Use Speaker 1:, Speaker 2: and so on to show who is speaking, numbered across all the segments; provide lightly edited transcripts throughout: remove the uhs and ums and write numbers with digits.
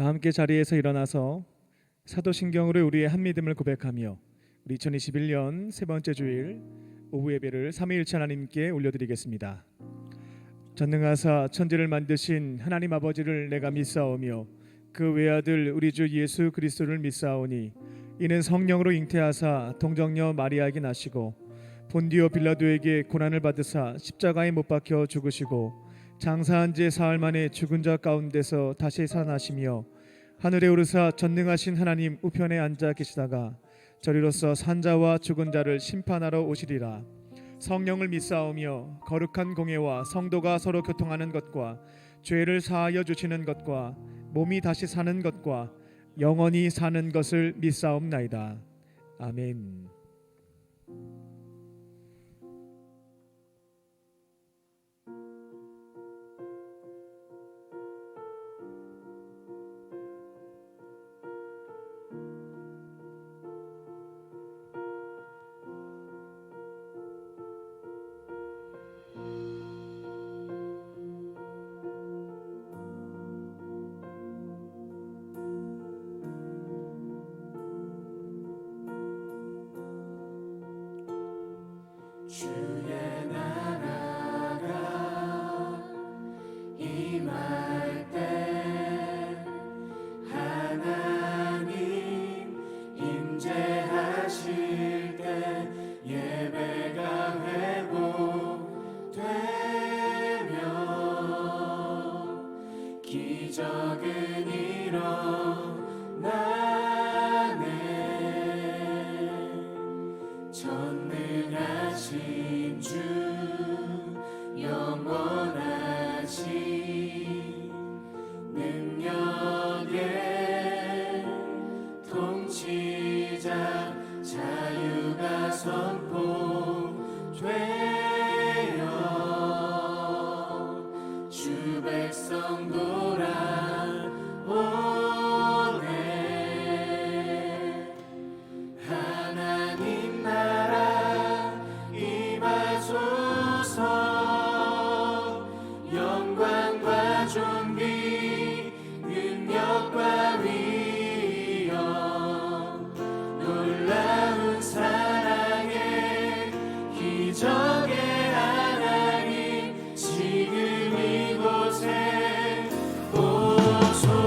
Speaker 1: 다 함께 자리에서 일어나서 사도신경으로 우리의 한 믿음을 고백하며 우리 2021년 세 번째 주일 오후 예배를 삼위일체 하나님께 올려드리겠습니다. 전능하사 천지를 만드신 하나님 아버지를 내가 믿사오며 그 외아들 우리 주 예수 그리스도를 믿사오니 이는 성령으로 잉태하사 동정녀 마리아에게 나시고 본디오 빌라도에게 고난을 받으사 십자가에 못 박혀 죽으시고 장사한 지 사흘 만에 죽은 자 가운데서 다시 살아나시며 하늘에 오르사 전능하신 하나님 우편에 앉아 계시다가 저리로서 산자와 죽은 자를 심판하러 오시리라. 성령을 믿사오며 거룩한 공예와 성도가 서로 교통하는 것과 죄를 사하여 주시는 것과 몸이 다시 사는 것과 영원히 사는 것을 믿사옵나이다. 아멘.
Speaker 2: 주의 나라가 임할 때 하나님 임재하실 때 예배가 회복되며 기적은 일어나네. 전능하신 주 영원하신 능력의 통치자 자유가 선포되어 주 백성 돌아오네. 하나님 나라 임하소서. 영광과 존귀 능력과 위엄 놀라운 사랑의 기적의 하나님 지금 이곳에 오소서.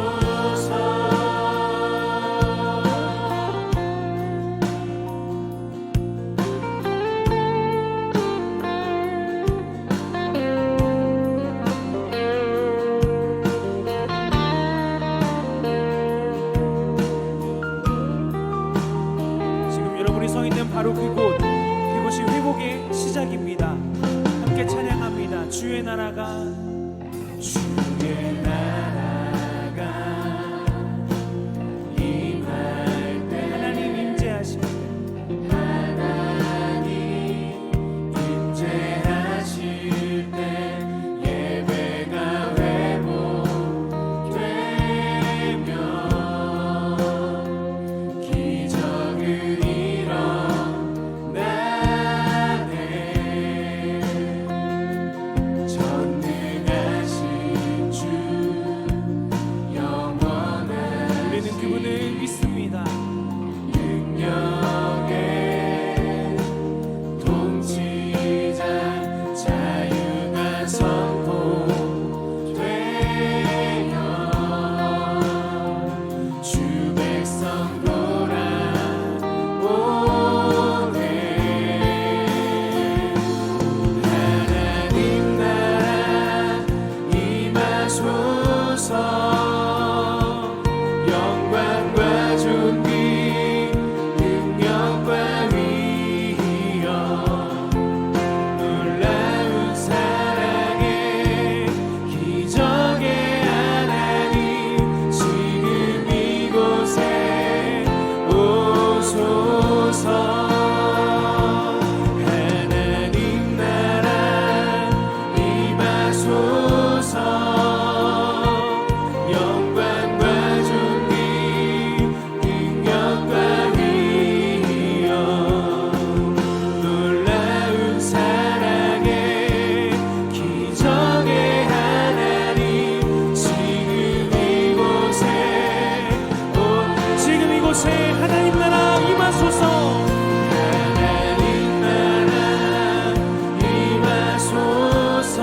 Speaker 3: 바로 그곳이 회복의 시작입니다. 함께 찬양합니다. 주의 나라가 임할 때 하나님 임재하실
Speaker 2: 때 예배가 회복되며 기적을 전능하신 주 영원하신
Speaker 3: 그분을 믿습니다.
Speaker 2: 능력의 통치자 자유가 선포되어 주 백성 돌아오네. 하나님 나라 임하소서. 영광과 존귀 능력과 위엄 놀라운 사랑의 기적의 하나님 지금 이곳에
Speaker 3: 이곳에 하나님 나라 임하소서.
Speaker 2: 하나님 나라 임하소서.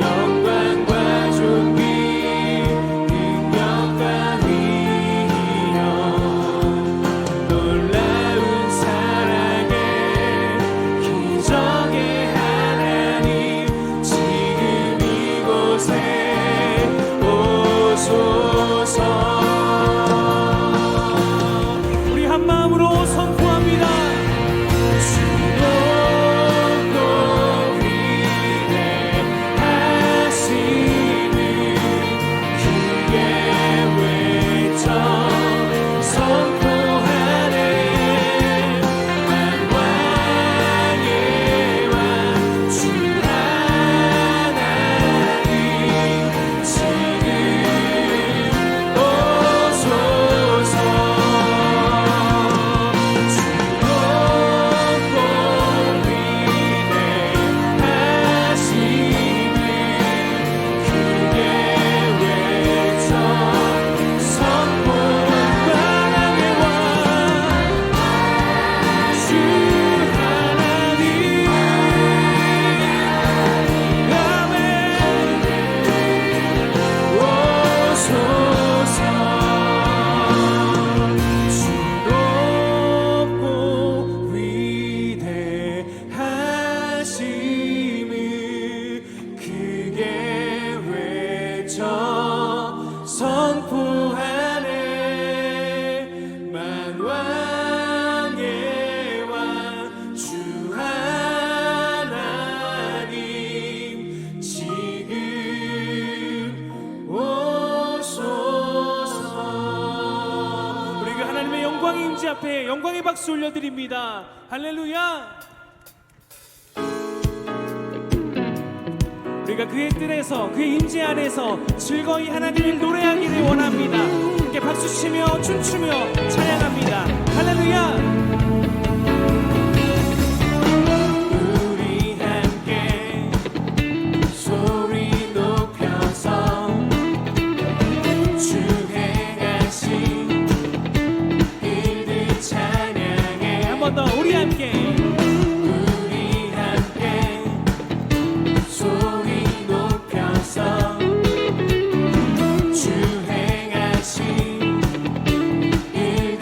Speaker 2: 영광과 존귀 능력과 위엄 놀라운 사랑의 기적의 하나님 지금 이곳에 오소서.
Speaker 3: 우리 한 마음으로 선포합니다.
Speaker 2: 높고 위대하시는 크게 외쳐 선포하네. 만왕의 왕 주 하나님 지금 오소서. 선포하네. 만왕의 왕 주 하나님 지금 오소서.
Speaker 3: 우리 그 하나님의 영광의 임재 앞에 영광의 박수 올려드립니다. 할렐루야. 우리가 그의 뜰에서 그의 임재 안에서 즐거이 하나님을 노래하기를 원합니다. 함께 박수치며 춤추며 찬양합니다. 할렐루야.
Speaker 2: 우리 함께 소리 높여서 주 행하신 일들 찬양해.
Speaker 3: 한 번 더 우리 함께
Speaker 2: 우리 함께 소리 높여서 주 행하신 일들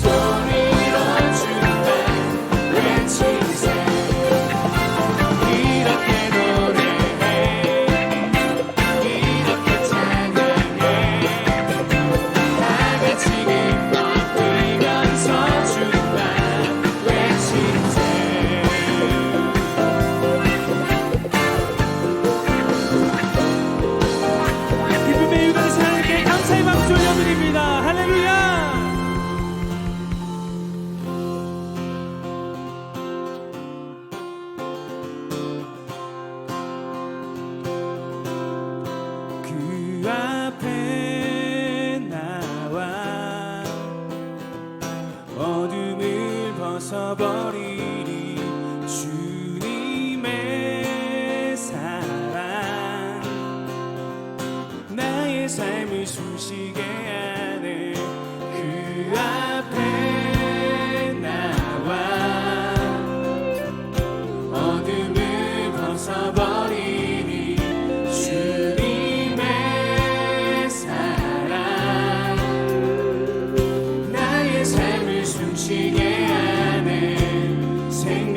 Speaker 2: 소리로 주만 외치세 이렇게 노래해 이렇게 찬양해 다같이 기뻐 뛰면서 주만 외치세
Speaker 3: 기쁨의 유다의 하나님께 감사의 박수 올려드립니다. 할렐루야. 그 앞에 나와 어둠을 벗어버리리 주님의 사랑 나의 삶을 숨쉬게 하네 그 앞에 나와 어둠을 벗어버리니 주님의 사랑 나의 삶을 숨쉬게 하네 생각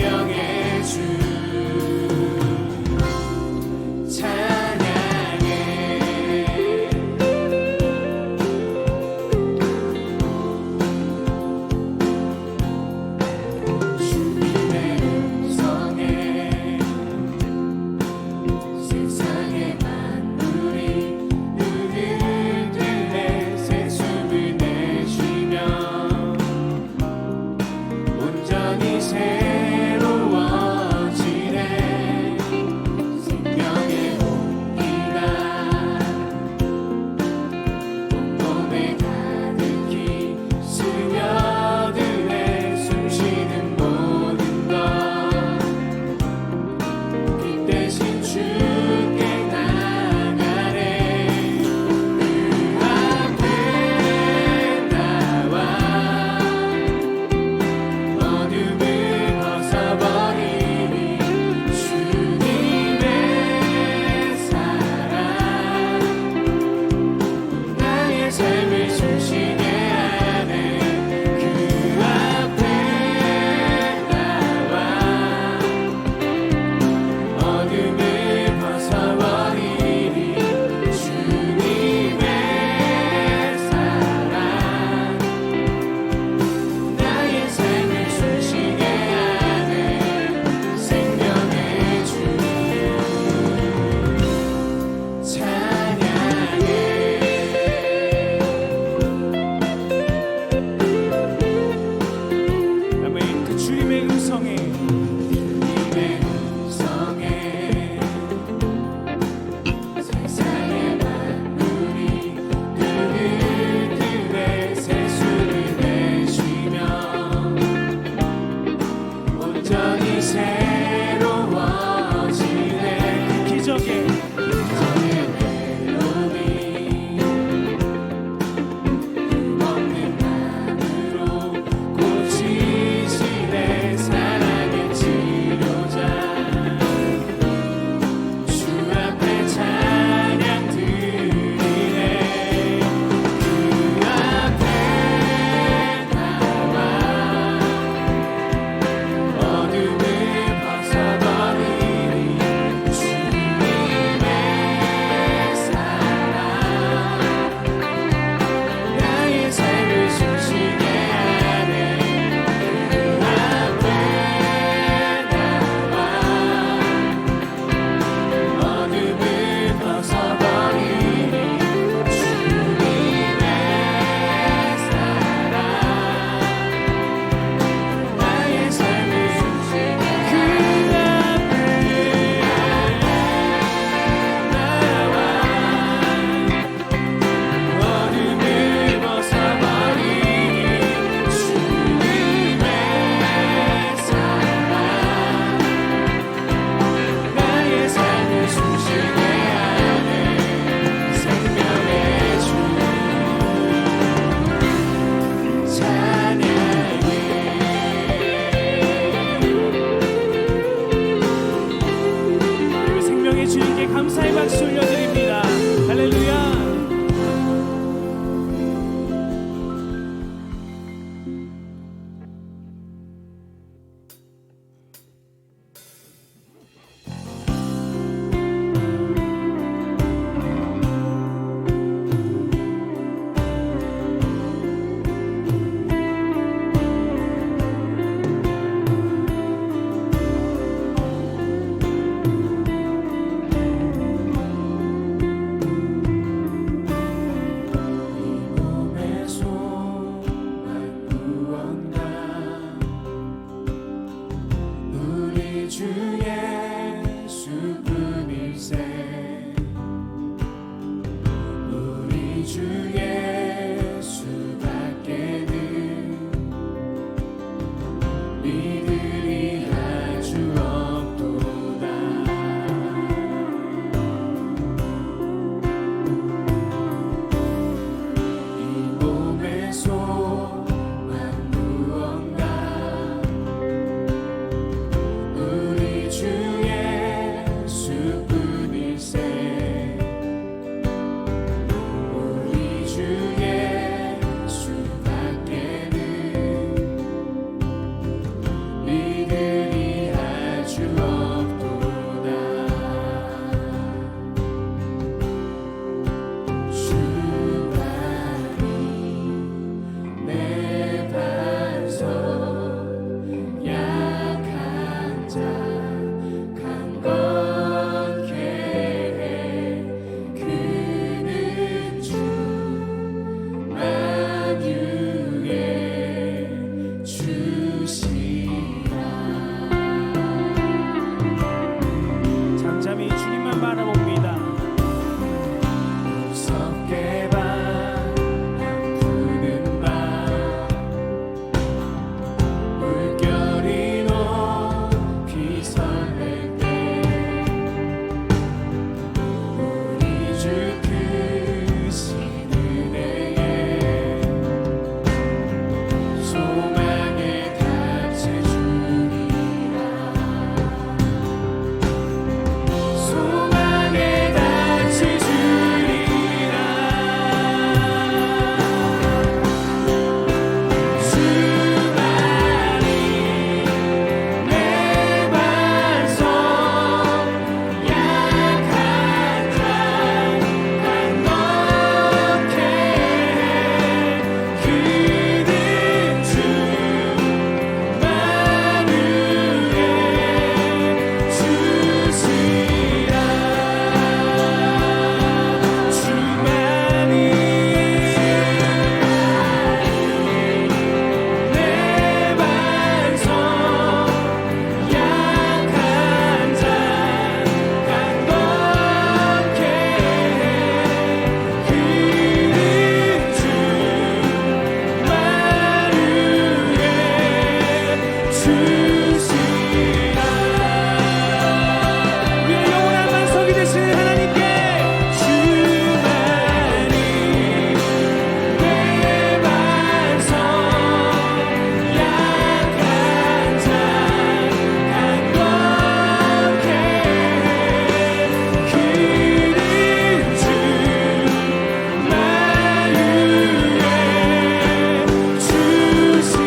Speaker 2: 이들이 할 수 없도다. 이 몸의 소망 무언가 우리 주 예수뿐일세. 우리 주 예수밖에는 이들이 할 수 없도다. 주만이 내 반석, 약한 자 강건케 해. 그는 주 만유의 주시라.
Speaker 3: 잠잠히 주님만 바라봅니다.
Speaker 2: 무섭게 바라보는 밤 물결이 높이 설렐 때 우리 주 크신 은혜에 소망에 갇혀주리라. 소망에 갇혀주리라. 주만이 내 반석, 약한 자 강건케 해. 그는 주 만유의 주시라. 주만이 내 반석, 약한 자 강건케 해. 그는 주 만유의 주시라.
Speaker 3: 우리의 영원한 반석이 되시는 하나님께
Speaker 2: 주만이 내 반석, 약한 자 강건케 해. 그는 주 만유의 주시라.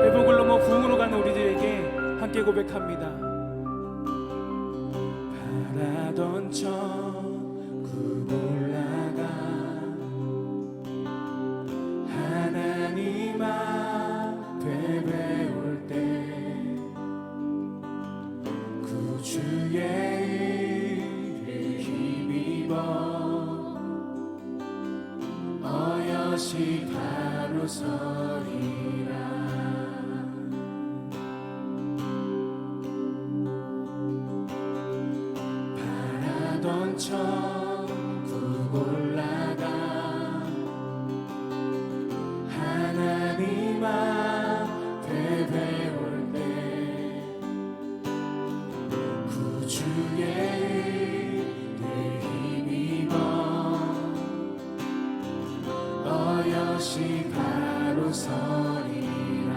Speaker 3: 회복을 넘어 부흥으로 가는 우리들에게 함께 고백합니다.
Speaker 2: 바라던 천국 올라가 하나님 앞에 배울 때 구주의 일을 힘입어 어여시 바로 서리라. 바라던 천국 올라가 하나님 앞에 배울 때 구주의 일을 힘입어 어여시 바로 서리라.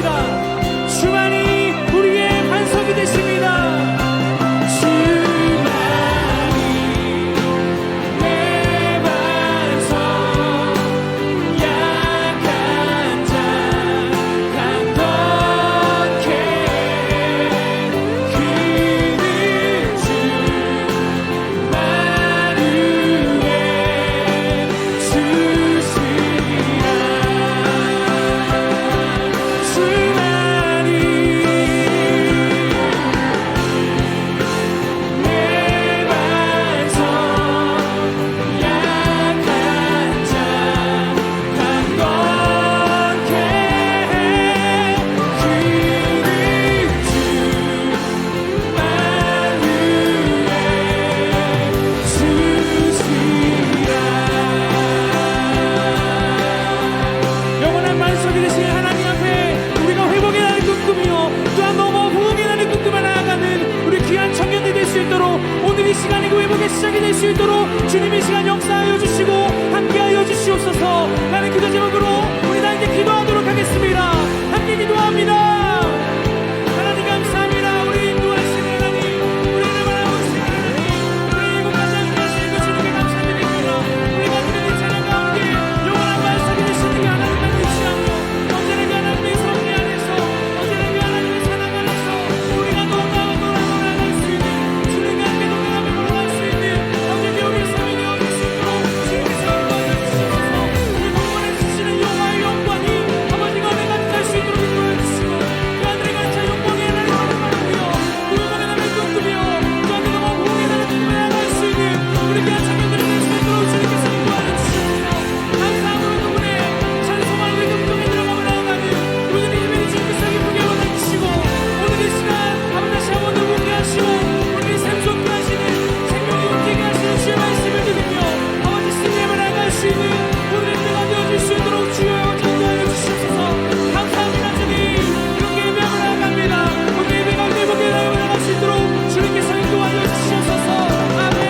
Speaker 3: 찬양합니다. 주만이 우리의 반석이 되십니다. 오늘 이 시간이 그 회복의 시작이 될 수 있도록 주님의 시간 역사하여 주시고 함께하여 주시옵소서. 나는 그저 제목으로 우리 다 이제 기도하도록 하겠습니다. 함께 기도합니다. 하나님 감사합니다. 우리 인도하시는 하나님, 우리를 바라보시는 하나님, 우리 이곳까지 함께하시는 그 주님께 감사드립니다. 우리가 드리는 찬양 가운데 영원한 반석이 되시는 그 하나님만 의지하며 언제나 그 하나님의 섭리 안에서, 언제나 그 하나님의 사랑 안에서 우리가 돌아갈 수 있는 주님과 함께 동행하며 걸어갈 수 있는 언제든지 우리의 삶이 되어줄 수 있도록 주님께서 인도하여 주시옵소서. 우리 공원에 주시는 영화의 영광이 아버지가 내가 갈 수 있도록 인도하여 주시고 그 하늘의 간차 영광의 하나님 바라보며 그 영광의 나를 꿈꾸며 그 하늘의 공공의 나를 꿈꾸며 나갈 수 있는 우리 귀한 청년들이 될 수 있도록 주님께서 인도하여 주시옵소서. 감사함으로 그분의 찬송할 리듬송에 들어가며 나아가는 모든 힘이 주님께서 기쁘게 원하시고 오늘 이 시간 아버지 다시 한번 더 웃게 하시고 우리의 삶 좋게 하시는 생명이 움직이게 하시는 주의 말씀을 들으며 아버지 승리에 나아갈 수 있는 오늘의 때가 되어줄 수 있도록 주여 인도하여 주시옵소서. 감사합니다. 주님 이렇게 예배하며 나아갑니다. 오늘 예배 가운데 복에 나아갈 수 있도록 주님께서 인도하여 주시옵소서. 아멘.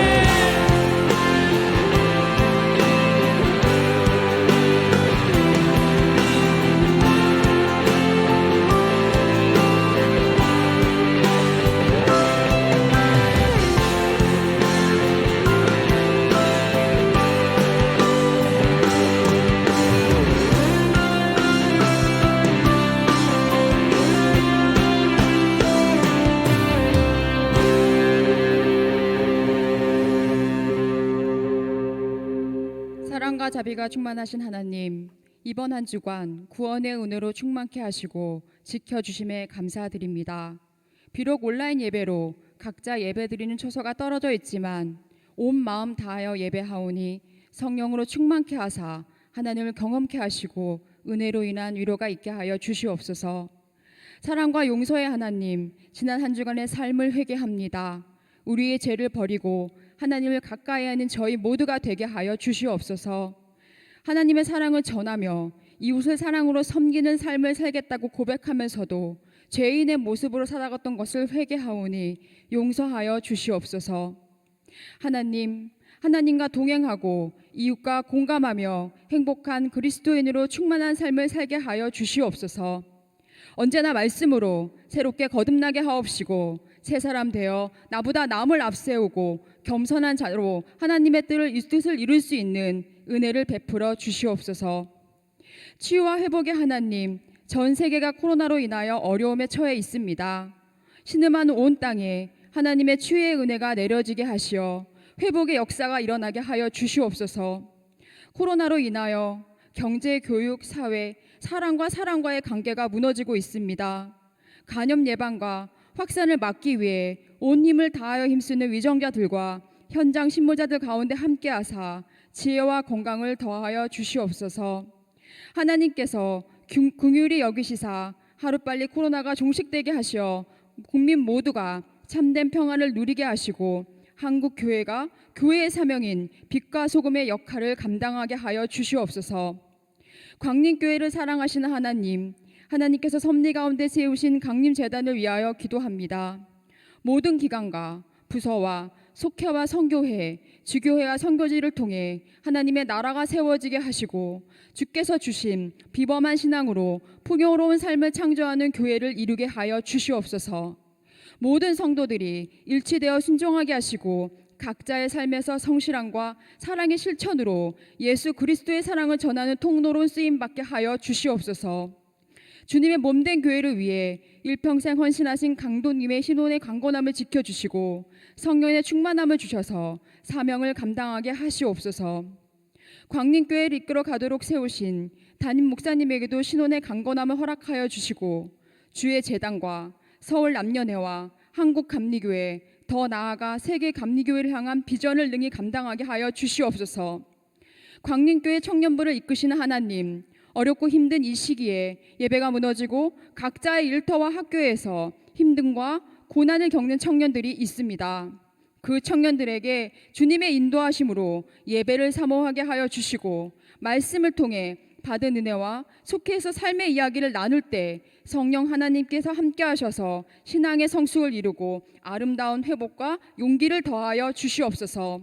Speaker 4: 사랑과 자비가 충만하신 하나님, 이번 한 주간 구원의 은혜로 충만케 하시고 지켜주심에 감사드립니다. 비록 온라인 예배로 각자 예배드리는 처소가 떨어져 있지만 온 마음 다하여 예배하오니 성령으로 충만케 하사 하나님을 경험케 하시고 은혜로 인한 위로가 있게 하여 주시옵소서. 사랑과 용서의 하나님, 지난 한 주간의 삶을 회개합니다. 우리의 죄를 버리고 하나님을 가까이 하는 저희 모두가 되게 하여 주시옵소서. 하나님의 사랑을 전하며 이웃을 사랑으로 섬기는 삶을 살겠다고 고백하면서도 죄인의 모습으로 살아갔던 것을 회개하오니 용서하여 주시옵소서. 하나님, 하나님과 동행하고 이웃과 공감하며 행복한 그리스도인으로 충만한 삶을 살게 하여 주시옵소서. 언제나 말씀으로 새롭게 거듭나게 하옵시고 새 사람 되어 나보다 남을 앞세우고 겸손한 자로 하나님의 뜻을 이룰 수 있는 은혜를 베풀어 주시옵소서. 치유와 회복의 하나님, 전 세계가 코로나로 인하여 어려움에 처해 있습니다. 신음하는 온 땅에 하나님의 치유의 은혜가 내려지게 하시어 회복의 역사가 일어나게 하여 주시옵소서. 코로나로 인하여 경제, 교육, 사회, 사람과 사람과의 관계가 무너지고 있습니다. 간염 예방과 확산을 막기 위해 온 힘을 다하여 힘쓰는 위정자들과 현장 신모자들 가운데 함께하사 지혜와 건강을 더하여 주시옵소서. 하나님께서 긍휼히 여기시사 하루빨리 코로나가 종식되게 하시어 국민 모두가 참된 평안을 누리게 하시고 한국 교회가 교회의 사명인 빛과 소금의 역할을 감당하게 하여 주시옵소서. 광림교회를 사랑하시는 하나님, 하나님께서 섭리 가운데 세우신 강림재단을 위하여 기도합니다. 모든 기관과 부서와 속회와 선교회, 주교회와 선교지를 통해 하나님의 나라가 세워지게 하시고 주께서 주신 비범한 신앙으로 풍요로운 삶을 창조하는 교회를 이루게 하여 주시옵소서. 모든 성도들이 일치되어 순종하게 하시고 각자의 삶에서 성실함과 사랑의 실천으로 예수 그리스도의 사랑을 전하는 통로로 쓰임받게 하여 주시옵소서. 주님의 몸된 교회를 위해 일평생 헌신하신 강도님의 신혼의 강건함을 지켜주시고 성령의 충만함을 주셔서 사명을 감당하게 하시옵소서. 광림교회를 이끌어 가도록 세우신 담임 목사님에게도 신혼의 강건함을 허락하여 주시고 주의 재단과 서울 남녀회와 한국 감리교회, 더 나아가 세계 감리교회를 향한 비전을 능히 감당하게 하여 주시옵소서. 광림교회 청년부를 이끄시는 하나님, 어렵고 힘든 이 시기에 예배가 무너지고 각자의 일터와 학교에서 힘듦과 고난을 겪는 청년들이 있습니다. 그 청년들에게 주님의 인도하심으로 예배를 사모하게 하여 주시고 말씀을 통해 받은 은혜와 속해서 삶의 이야기를 나눌 때 성령 하나님께서 함께 하셔서 신앙의 성숙을 이루고 아름다운 회복과 용기를 더하여 주시옵소서.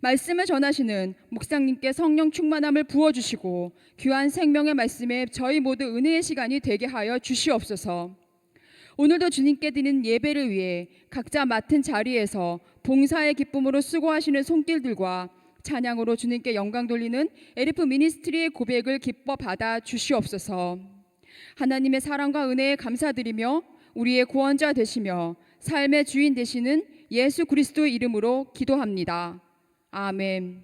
Speaker 4: 말씀을 전하시는 목사님께 성령 충만함을 부어주시고 귀한 생명의 말씀에 저희 모두 은혜의 시간이 되게 하여 주시옵소서. 오늘도 주님께 드리는 예배를 위해 각자 맡은 자리에서 봉사의 기쁨으로 수고하시는 손길들과 찬양으로 주님께 영광 돌리는 에리프 미니스트리의 고백을 기뻐 받아 주시옵소서. 하나님의 사랑과 은혜에 감사드리며 우리의 구원자 되시며 삶의 주인 되시는 예수 그리스도의 이름으로 기도합니다. 아멘.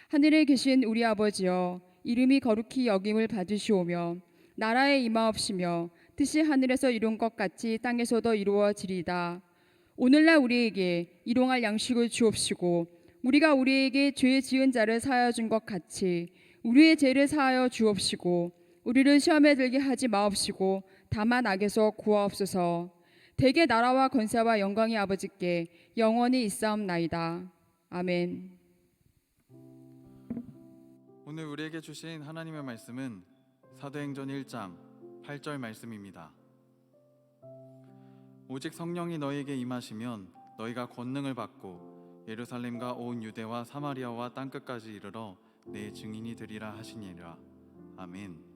Speaker 4: 하늘에 계신 우리 아버지여, 이름이 거룩히 여김을 받으시오며 나라에 임하옵시며 뜻이 하늘에서 이룬 것 같이 땅에서도 이루어지리이다. 오늘날 우리에게 일용할 양식을 주옵시고 우리가 우리에게 죄 지은 자를 사하여 준 것 같이 우리의 죄를 사하여 주옵시고 우리를 시험에 들게 하지 마옵시고 다만 악에서 구하옵소서. 대개 나라와 권세와 영광이 아버지께 영원히 있사옵나이다. 아멘.
Speaker 5: 오늘 우리에게 주신 하나님의 말씀은 사도행전 1장 8절 말씀입니다. 오직 성령이 너희에게 임하시면 너희가 권능을 받고 예루살렘과 온 유대와 사마리아와 땅끝까지 이르러 내 증인이 되리라 하시니라. 아멘.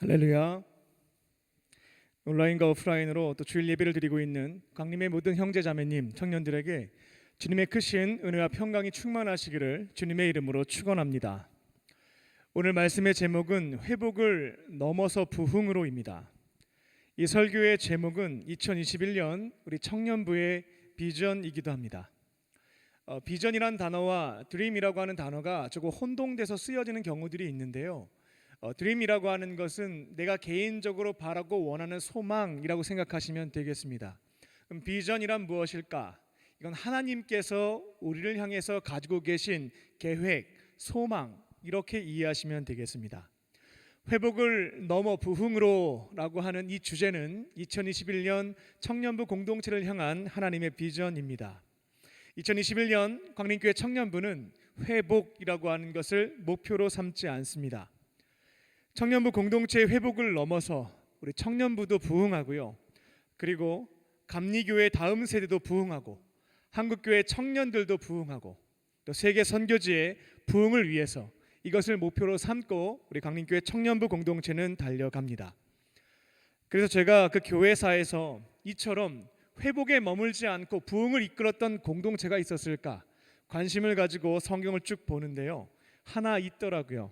Speaker 1: 할렐루야. 온라인과 오프라인으로 또 주일 예배를 드리고 있는 강림의 모든 형제 자매님, 청년들에게 주님의 크신 은혜와 평강이 충만하시기를 주님의 이름으로 축원합니다. 오늘 말씀의 제목은 회복을 넘어서 부흥으로입니다. 이 설교의 제목은 2021년 우리 청년부의 비전이기도 합니다. 비전이란 단어와 드림이라고 하는 단어가 조금 혼동돼서 쓰여지는 경우들이 있는데요. 드림이라고 하는 것은 내가 개인적으로 바라고 원하는 소망이라고 생각하시면 되겠습니다. 그럼 비전이란 무엇일까? 이건 하나님께서 우리를 향해서 가지고 계신 계획, 소망, 이렇게 이해하시면 되겠습니다. 회복을 넘어 부흥으로라고 하는 이 주제는 2021년 청년부 공동체를 향한 하나님의 비전입니다. 2021년 광림교회 청년부는 회복이라고 하는 것을 목표로 삼지 않습니다. 청년부 공동체의 회복을 넘어서 우리 청년부도 부흥하고요. 그리고 감리교회 다음 세대도 부흥하고 한국교회 청년들도 부흥하고 또 세계 선교지의 부흥을 위해서 이것을 목표로 삼고 우리 강림교회 청년부 공동체는 달려갑니다. 그래서 제가 그 교회사에서 이처럼 회복에 머물지 않고 부흥을 이끌었던 공동체가 있었을까 관심을 가지고 성경을 쭉 보는데요. 하나 있더라고요.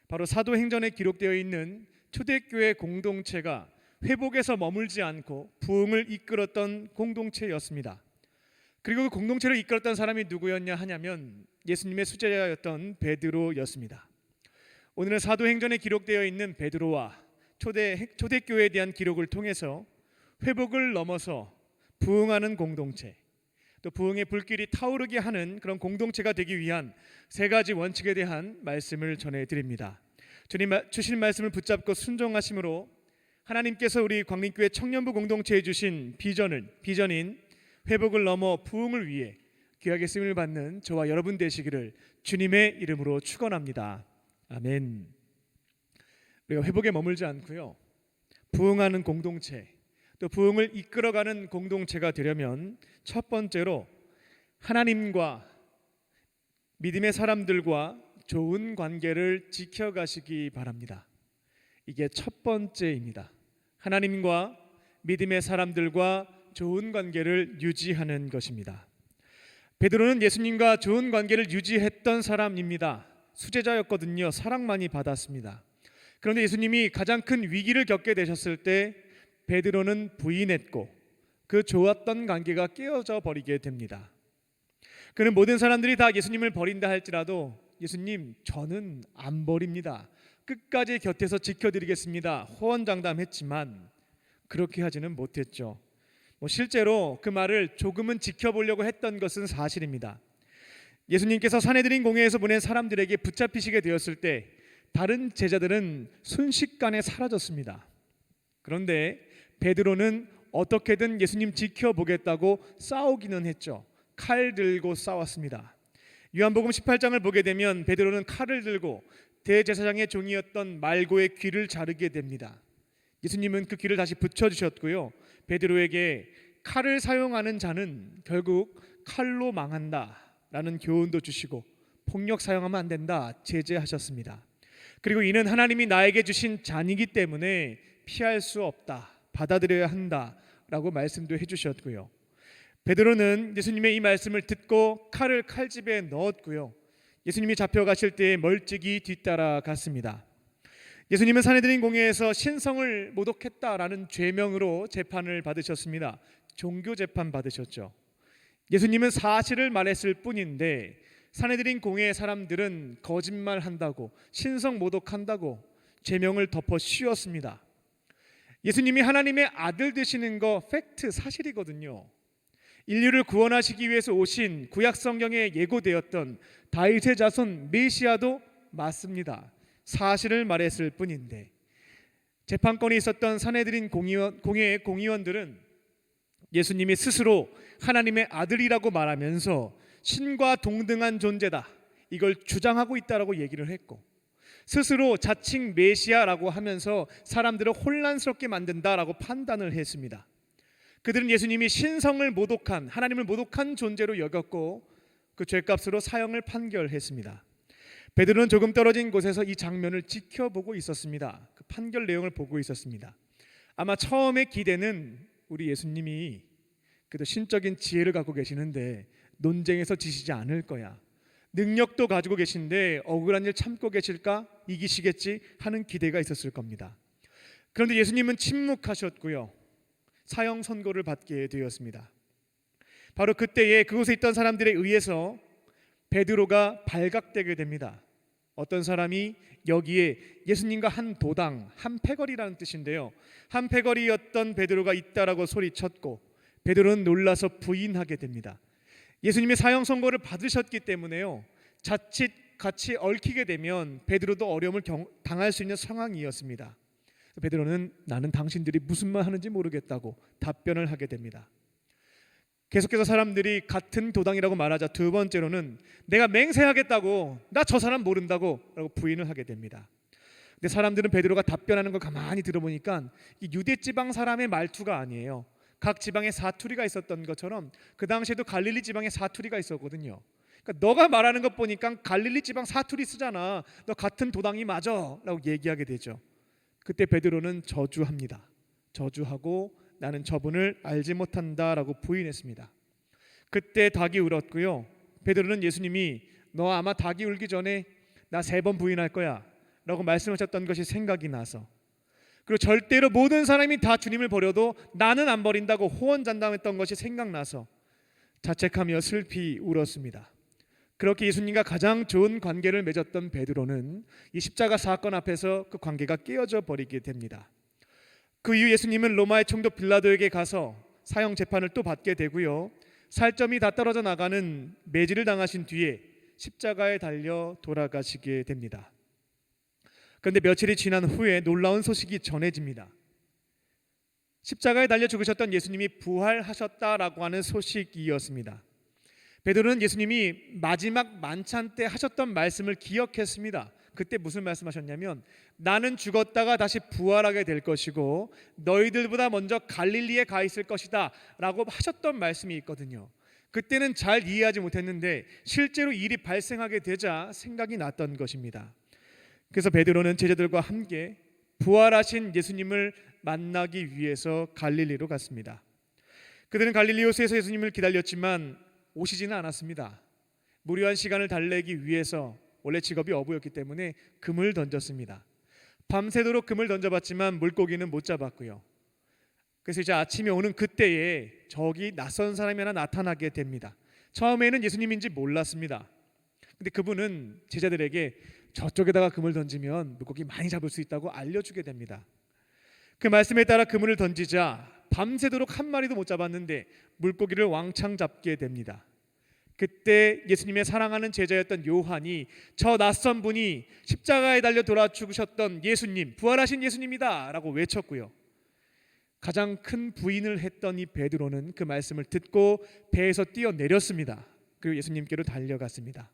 Speaker 1: 바로 사도행전에 기록되어 있는 초대교회 공동체가 회복에서 머물지 않고 부흥을 이끌었던 공동체였습니다. 그리고 그 공동체를 이끌었던 사람이 누구였냐 하냐면 예수님의 수제자였던 베드로였습니다. 오늘은 사도행전에 기록되어 있는 베드로와 초대교회에 대한 기록을 통해서 회복을 넘어서 부흥하는 공동체, 또 부흥의 불길이 타오르게 하는 그런 공동체가 되기 위한 세 가지 원칙에 대한 말씀을 전해드립니다. 주님 주신 말씀을 붙잡고 순종하심으로 하나님께서 우리 광림교회 청년부 공동체에 주신 비전인 회복을 넘어 부흥을 위해 귀하게 쓰임을 받는 저와 여러분 되시기를 주님의 이름으로 축원합니다. 아멘. 우리가 회복에 머물지 않고요, 부흥하는 공동체, 또 부흥을 이끌어가는 공동체가 되려면 첫 번째로 하나님과 믿음의 사람들과 좋은 관계를 지켜가시기 바랍니다. 이게 첫 번째입니다. 하나님과 믿음의 사람들과 좋은 관계를 유지하는 것입니다. 베드로는 예수님과 좋은 관계를 유지했던 사람입니다. 수제자였거든요. 사랑 많이 받았습니다. 그런데 예수님이 가장 큰 위기를 겪게 되셨을 때 베드로는 부인했고 그 좋았던 관계가 깨어져 버리게 됩니다. 그는 모든 사람들이 다 예수님을 버린다 할지라도 예수님, 저는 안 버립니다. 끝까지 곁에서 지켜드리겠습니다. 호언장담했지만 그렇게 하지는 못했죠. 실제로 그 말을 조금은 지켜보려고 했던 것은 사실입니다. 예수님께서 산헤드린 공회에서 보낸 사람들에게 붙잡히시게 되었을 때 다른 제자들은 순식간에 사라졌습니다. 그런데 베드로는 어떻게든 예수님 지켜보겠다고 싸우기는 했죠. 칼 들고 싸웠습니다. 요한복음 18장을 보게 되면 베드로는 칼을 들고 대제사장의 종이었던 말고의 귀를 자르게 됩니다. 예수님은 그 귀를 다시 붙여주셨고요, 베드로에게 칼을 사용하는 자는 결국 칼로 망한다라는 교훈도 주시고 폭력 사용하면 안 된다 제재하셨습니다. 그리고 이는 하나님이 나에게 주신 잔이기 때문에 피할 수 없다, 받아들여야 한다라고 말씀도 해주셨고요. 베드로는 예수님의 이 말씀을 듣고 칼을 칼집에 넣었고요, 예수님이 잡혀가실 때에 멀찍이 뒤따라갔습니다. 예수님은 산헤드린 공회에서 신성을 모독했다라는 죄명으로 재판을 받으셨습니다. 종교 재판 받으셨죠. 예수님은 사실을 말했을 뿐인데 산헤드린 공회의 사람들은 거짓말한다고, 신성 모독한다고 죄명을 덮어 씌웠습니다. 예수님이 하나님의 아들 되시는 거 팩트, 사실이거든요. 인류를 구원하시기 위해서 오신 구약 성경에 예고되었던 다윗의 자손 메시아도 맞습니다. 사실을 말했을 뿐인데 재판권이 있었던 산헤드린 공회의 공의원들은 예수님이 스스로 하나님의 아들이라고 말하면서 신과 동등한 존재다, 이걸 주장하고 있다라고 얘기를 했고, 스스로 자칭 메시아라고 하면서 사람들을 혼란스럽게 만든다라고 판단을 했습니다. 그들은 예수님이 신성을 모독한, 하나님을 모독한 존재로 여겼고 그 죄값으로 사형을 판결했습니다. 베드로는 조금 떨어진 곳에서 이 장면을 지켜보고 있었습니다. 그 판결 내용을 보고 있었습니다. 아마 처음에 기대는 우리 예수님이 그래도 신적인 지혜를 갖고 계시는데 논쟁에서 지시지 않을 거야, 능력도 가지고 계신데 억울한 일 참고 계실까, 이기시겠지 하는 기대가 있었을 겁니다. 그런데 예수님은 침묵하셨고요, 사형 선고를 받게 되었습니다. 바로 그때에 그곳에 있던 사람들에 의해서 베드로가 발각되게 됩니다. 어떤 사람이 여기에 예수님과 한 도당, 한 패거리라는 뜻인데요, 한 패거리였던 베드로가 있다라고 소리쳤고 베드로는 놀라서 부인하게 됩니다. 예수님이 사형 선고를 받으셨기 때문에요, 자칫 같이 얽히게 되면 베드로도 어려움을 당할 수 있는 상황이었습니다. 베드로는 나는 당신들이 무슨 말 하는지 모르겠다고 답변을 하게 됩니다. 계속해서 사람들이 같은 도당이라고 말하자 두 번째로는 내가 맹세하겠다고, 나 저 사람 모른다고 라고 부인을 하게 됩니다. 근데 사람들은 베드로가 답변하는 걸 가만히 들어보니까 유대 지방 사람의 말투가 아니에요. 각 지방에 사투리가 있었던 것처럼 그 당시에도 갈릴리 지방에 사투리가 있었거든요. 그러니까 너가 말하는 것 보니까 갈릴리 지방 사투리 쓰잖아, 너 같은 도당이 맞아 라고 얘기하게 되죠. 그때 베드로는 저주합니다. 저주하고 나는 저분을 알지 못한다라고 부인했습니다. 그때 닭이 울었고요, 베드로는 예수님이 너 아마 닭이 울기 전에 나 3번 부인할 거야 라고 말씀하셨던 것이 생각이 나서, 그리고 절대로 모든 사람이 다 주님을 버려도 나는 안 버린다고 호언장담했던 것이 생각나서 자책하며 슬피 울었습니다. 그렇게 예수님과 가장 좋은 관계를 맺었던 베드로는 이 십자가 사건 앞에서 그 관계가 깨어져 버리게 됩니다. 그 이후 예수님은 로마의 총독 빌라도에게 가서 사형 재판을 또 받게 되고요, 살점이 다 떨어져 나가는 매질을 당하신 뒤에 십자가에 달려 돌아가시게 됩니다. 그런데 며칠이 지난 후에 놀라운 소식이 전해집니다. 십자가에 달려 죽으셨던 예수님이 부활하셨다라고 하는 소식이었습니다. 베드로는 예수님이 마지막 만찬 때 하셨던 말씀을 기억했습니다. 그때 무슨 말씀하셨냐면 나는 죽었다가 다시 부활하게 될 것이고 너희들보다 먼저 갈릴리에 가 있을 것이다 라고 하셨던 말씀이 있거든요. 그때는 잘 이해하지 못했는데 실제로 일이 발생하게 되자 생각이 났던 것입니다. 그래서 베드로는 제자들과 함께 부활하신 예수님을 만나기 위해서 갈릴리로 갔습니다. 그들은 갈릴리 호수에서 예수님을 기다렸지만 오시지는 않았습니다. 무료한 시간을 달래기 위해서 원래 직업이 어부였기 때문에 금을 던졌습니다. 밤새도록 금을 던져봤지만 물고기는 못 잡았고요. 그래서 이제 아침에 오는 그때에 저기 낯선 사람이 하나 나타나게 됩니다. 처음에는 예수님인지 몰랐습니다. 근데 그분은 제자들에게 저쪽에다가 금을 던지면 물고기 많이 잡을 수 있다고 알려주게 됩니다. 그 말씀에 따라 그물을 던지자 밤새도록 한 마리도 못 잡았는데 물고기를 왕창 잡게 됩니다. 그때 예수님의 사랑하는 제자였던 요한이 저 낯선 분이 십자가에 달려 돌아 죽으셨던 예수님, 부활하신 예수님이다 라고 외쳤고요. 가장 큰 부인을 했던 이 베드로는 그 말씀을 듣고 배에서 뛰어내렸습니다. 그리고 예수님께로 달려갔습니다.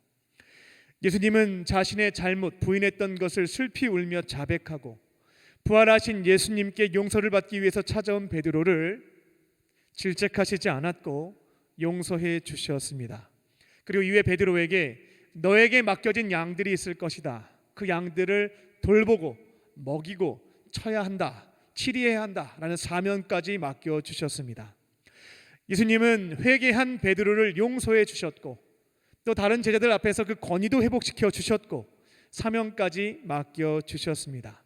Speaker 1: 예수님은 자신의 잘못 부인했던 것을 슬피 울며 자백하고 부활하신 예수님께 용서를 받기 위해서 찾아온 베드로를 질책하시지 않았고 용서해 주셨습니다. 그리고 이후에 베드로에게 너에게 맡겨진 양들이 있을 것이다. 그 양들을 돌보고 먹이고 쳐야 한다. 치리해야 한다라는 사명까지 맡겨 주셨습니다. 예수님은 회개한 베드로를 용서해 주셨고 또 다른 제자들 앞에서 그 권위도 회복시켜 주셨고 사명까지 맡겨 주셨습니다.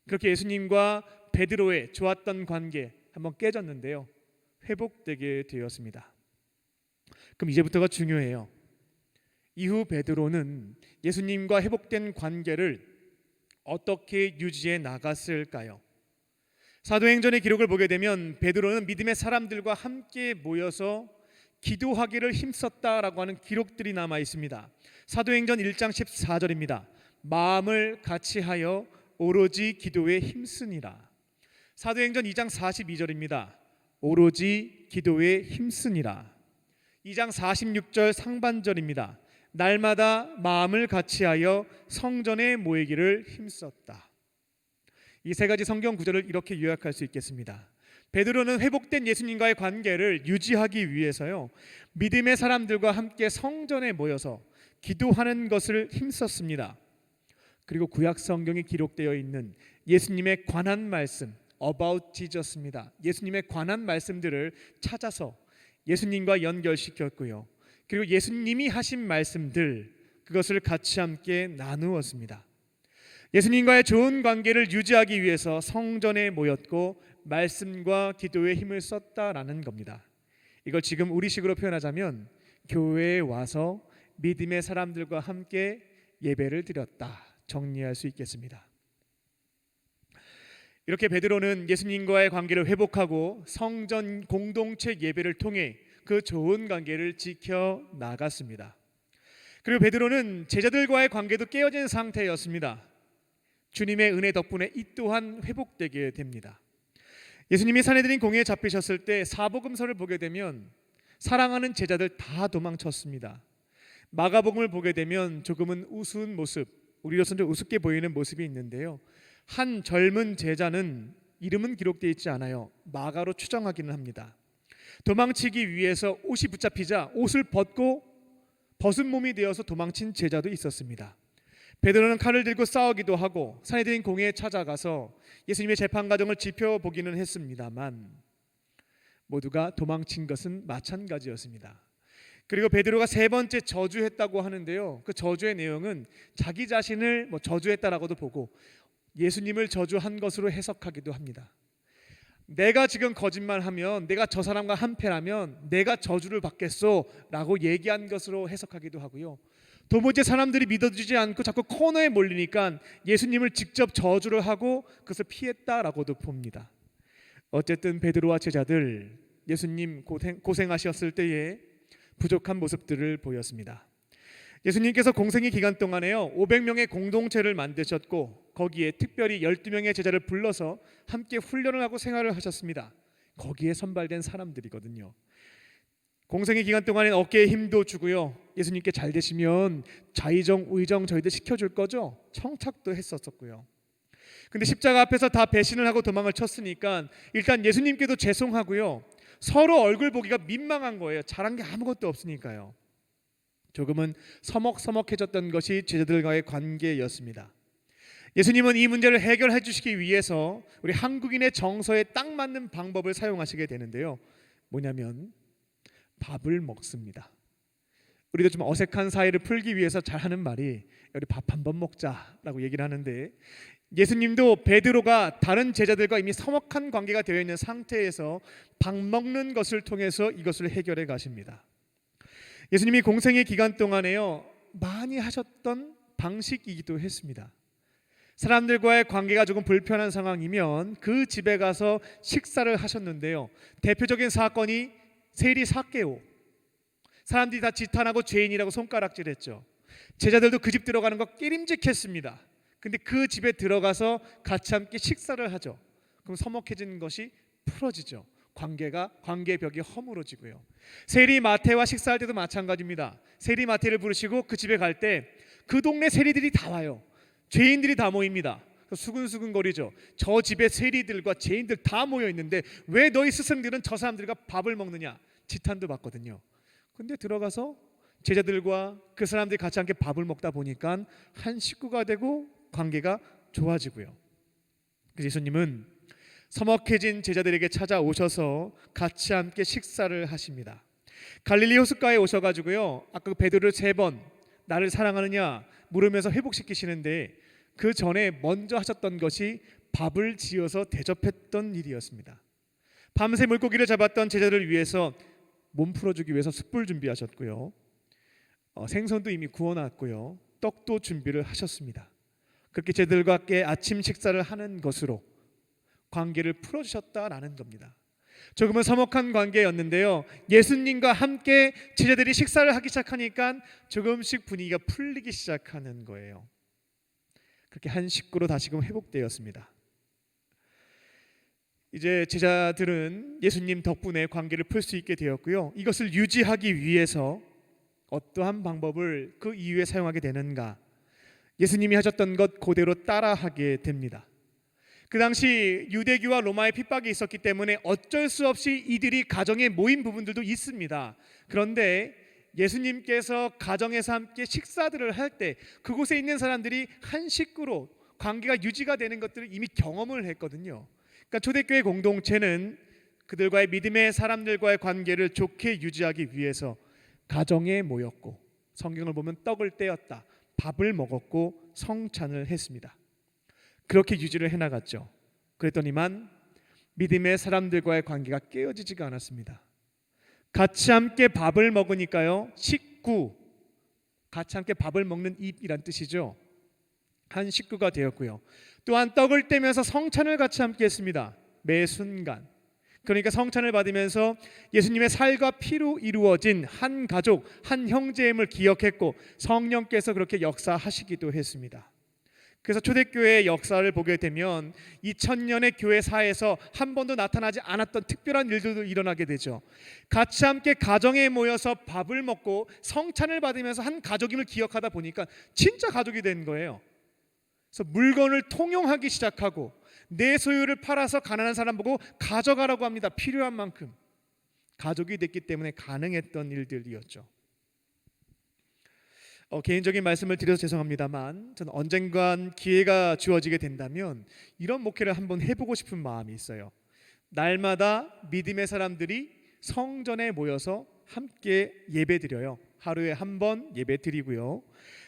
Speaker 1: 그렇게 예수님과 베드로의 좋았던 관계 한번 깨졌는데요. 회복되게 되었습니다. 그럼 이제부터가 중요해요. 이후 베드로는 예수님과 회복된 관계를 어떻게 유지해 나갔을까요? 사도행전의 기록을 보게 되면 베드로는 믿음의 사람들과 함께 모여서 기도하기를 힘썼다라고 하는 기록들이 남아 있습니다. 사도행전 1장 14절입니다. 마음을 같이하여 오로지 기도에 힘쓰니라. 사도행전 2장 42절입니다. 오로지 기도에 힘쓰니라. 2장 46절 상반절입니다. 날마다 마음을 같이하여 성전에 모이기를 힘썼다. 이 세 가지 성경 구절을 이렇게 요약할 수 있겠습니다. 베드로는 회복된 예수님과의 관계를 유지하기 위해서요, 믿음의 사람들과 함께 성전에 모여서 기도하는 것을 힘썼습니다. 그리고 구약 성경에 기록되어 있는 예수님의 관한 말씀 About Jesus입니다. 예수님의 관한 말씀들을 찾아서 예수님과 연결시켰고요. 그리고 예수님이 하신 말씀들 그것을 같이 함께 나누었습니다. 예수님과의 좋은 관계를 유지하기 위해서 성전에 모였고 말씀과 기도에 힘을 썼다라는 겁니다. 이걸 지금 우리식으로 표현하자면 교회에 와서 믿음의 사람들과 함께 예배를 드렸다 정리할 수 있겠습니다. 이렇게 베드로는 예수님과의 관계를 회복하고 성전 공동체 예배를 통해 그 좋은 관계를 지켜 나갔습니다. 그리고 베드로는 제자들과의 관계도 깨어진 상태였습니다. 주님의 은혜 덕분에 이 또한 회복되게 됩니다. 예수님이 산헤드린 공회에 잡히셨을 때 사복음서를 보게 되면 사랑하는 제자들 다 도망쳤습니다. 마가복음을 보게 되면 조금은 우스운 모습, 우리로서는 좀 우습게 보이는 모습이 있는데요. 한 젊은 제자는 이름은 기록되어 있지 않아요. 마가로 추정하기는 합니다. 도망치기 위해서 옷이 붙잡히자 옷을 벗고 벗은 몸이 되어서 도망친 제자도 있었습니다. 베드로는 칼을 들고 싸우기도 하고 산헤드린 공회에 찾아가서 예수님의 재판 과정을 지켜보기는 했습니다만 모두가 도망친 것은 마찬가지였습니다. 그리고 베드로가 세 번째 저주했다고 하는데요. 그 저주의 내용은 자기 자신을 저주했다라고도 보고 예수님을 저주한 것으로 해석하기도 합니다. 내가 지금 거짓말하면 내가 저 사람과 한패라면 내가 저주를 받겠소라고 얘기한 것으로 해석하기도 하고요. 도무지 사람들이 믿어주지 않고 자꾸 코너에 몰리니까 예수님을 직접 저주를 하고 그것을 피했다라고도 봅니다. 어쨌든 베드로와 제자들 예수님 고생하셨을 때에 부족한 모습들을 보였습니다. 예수님께서 공생의 기간 동안에요 500명의 공동체를 만드셨고 거기에 특별히 12명의 제자를 불러서 함께 훈련을 하고 생활을 하셨습니다. 거기에 선발된 사람들이거든요. 공생의 기간 동안엔 어깨에 힘도 주고요. 예수님께 잘 되시면 좌의정 우의정 저희들 시켜줄 거죠. 청착도 했었고요. 근데 십자가 앞에서 다 배신을 하고 도망을 쳤으니까 일단 예수님께도 죄송하고요. 서로 얼굴 보기가 민망한 거예요. 잘한 게 아무것도 없으니까요. 조금은 서먹서먹해졌던 것이 제자들과의 관계였습니다. 예수님은 이 문제를 해결해 주시기 위해서 우리 한국인의 정서에 딱 맞는 방법을 사용하시게 되는데요. 뭐냐면 밥을 먹습니다. 우리도 좀 어색한 사이를 풀기 위해서 잘하는 말이 우리 밥 한번 먹자라고 얘기를 하는데, 예수님도 베드로가 다른 제자들과 이미 서먹한 관계가 되어 있는 상태에서 밥 먹는 것을 통해서 이것을 해결해 가십니다. 예수님이 공생의 기간 동안에요 많이 하셨던 방식이기도 했습니다. 사람들과의 관계가 조금 불편한 상황이면 그 집에 가서 식사를 하셨는데요. 대표적인 사건이 세리 삭개오. 사람들이 다 지탄하고 죄인이라고 손가락질했죠. 제자들도 그 집 들어가는 거 깨림직했습니다. 근데 그 집에 들어가서 같이 함께 식사를 하죠. 그럼 서먹해진 것이 풀어지죠. 관계 벽이 허물어지고요. 세리 마태와 식사할 때도 마찬가지입니다. 세리 마태를 부르시고 그 집에 갈 때 그 동네 세리들이 다 와요. 죄인들이 다 모입니다. 수근수근거리죠. 저 집에 세리들과 죄인들 다 모여 있는데 왜 너희 스승들은 저 사람들과 밥을 먹느냐, 지탄도 받거든요. 근데 들어가서 제자들과 그 사람들이 같이 함께 밥을 먹다 보니까 한 식구가 되고 관계가 좋아지고요. 그래서 예수님은 서먹해진 제자들에게 찾아오셔서 같이 함께 식사를 하십니다. 갈릴리 호숫가에 오셔가지고요, 아까 베드로를 3번 나를 사랑하느냐 물으면서 회복시키시는데, 그 전에 먼저 하셨던 것이 밥을 지어서 대접했던 일이었습니다. 밤새 물고기를 잡았던 제자들을 위해서 몸 풀어주기 위해서 숯불 준비하셨고요, 생선도 이미 구워놨고요, 떡도 준비를 하셨습니다. 그렇게 제자들과 함께 아침 식사를 하는 것으로 관계를 풀어주셨다라는 겁니다. 조금은 서먹한 관계였는데요, 예수님과 함께 제자들이 식사를 하기 시작하니까 조금씩 분위기가 풀리기 시작하는 거예요. 그렇게 한 식구로 다시금 회복되었습니다. 이제 제자들은 예수님 덕분에 관계를 풀 수 있게 되었고요, 이것을 유지하기 위해서 어떠한 방법을 그 이후에 사용하게 되는가, 예수님이 하셨던 것 그대로 따라하게 됩니다. 그 당시 유대교와 로마의 핍박이 있었기 때문에 어쩔 수 없이 이들이 가정에 모인 부분들도 있습니다. 그런데 예수님께서 가정에서 함께 식사들을 할 때 그곳에 있는 사람들이 한 식구로 관계가 유지가 되는 것들을 이미 경험을 했거든요. 그러니까 초대교회 공동체는 그들과의 믿음의 사람들과의 관계를 좋게 유지하기 위해서 가정에 모였고, 성경을 보면 떡을 떼었다, 밥을 먹었고 성찬을 했습니다. 그렇게 유지를 해나갔죠. 그랬더니만 믿음의 사람들과의 관계가 깨어지지가 않았습니다. 같이 함께 밥을 먹으니까요, 식구, 같이 함께 밥을 먹는 입이란 뜻이죠. 한 식구가 되었고요, 또한 떡을 떼면서 성찬을 같이 함께 했습니다. 매 순간, 그러니까 성찬을 받으면서 예수님의 살과 피로 이루어진 한 가족, 한 형제임을 기억했고 성령께서 그렇게 역사하시기도 했습니다. 그래서 초대교회의 역사를 보게 되면 2000년의 교회사에서 한 번도 나타나지 않았던 특별한 일들도 일어나게 되죠. 같이 함께 가정에 모여서 밥을 먹고 성찬을 받으면서 한 가족임을 기억하다 보니까 진짜 가족이 된 거예요. 그래서 물건을 통용하기 시작하고 내 소유를 팔아서 가난한 사람 보고 가져가라고 합니다. 필요한 만큼. 가족이 됐기 때문에 가능했던 일들이었죠. 개인적인 말씀을 드려서 죄송합니다만, 저는 언젠간 기회가 주어지게 된다면 이런 목회를 한번 해보고 싶은 마음이 있어요. 날마다 믿음의 사람들이 성전에 모여서 함께 예배드려요. 하루에 한 번 예배드리고요,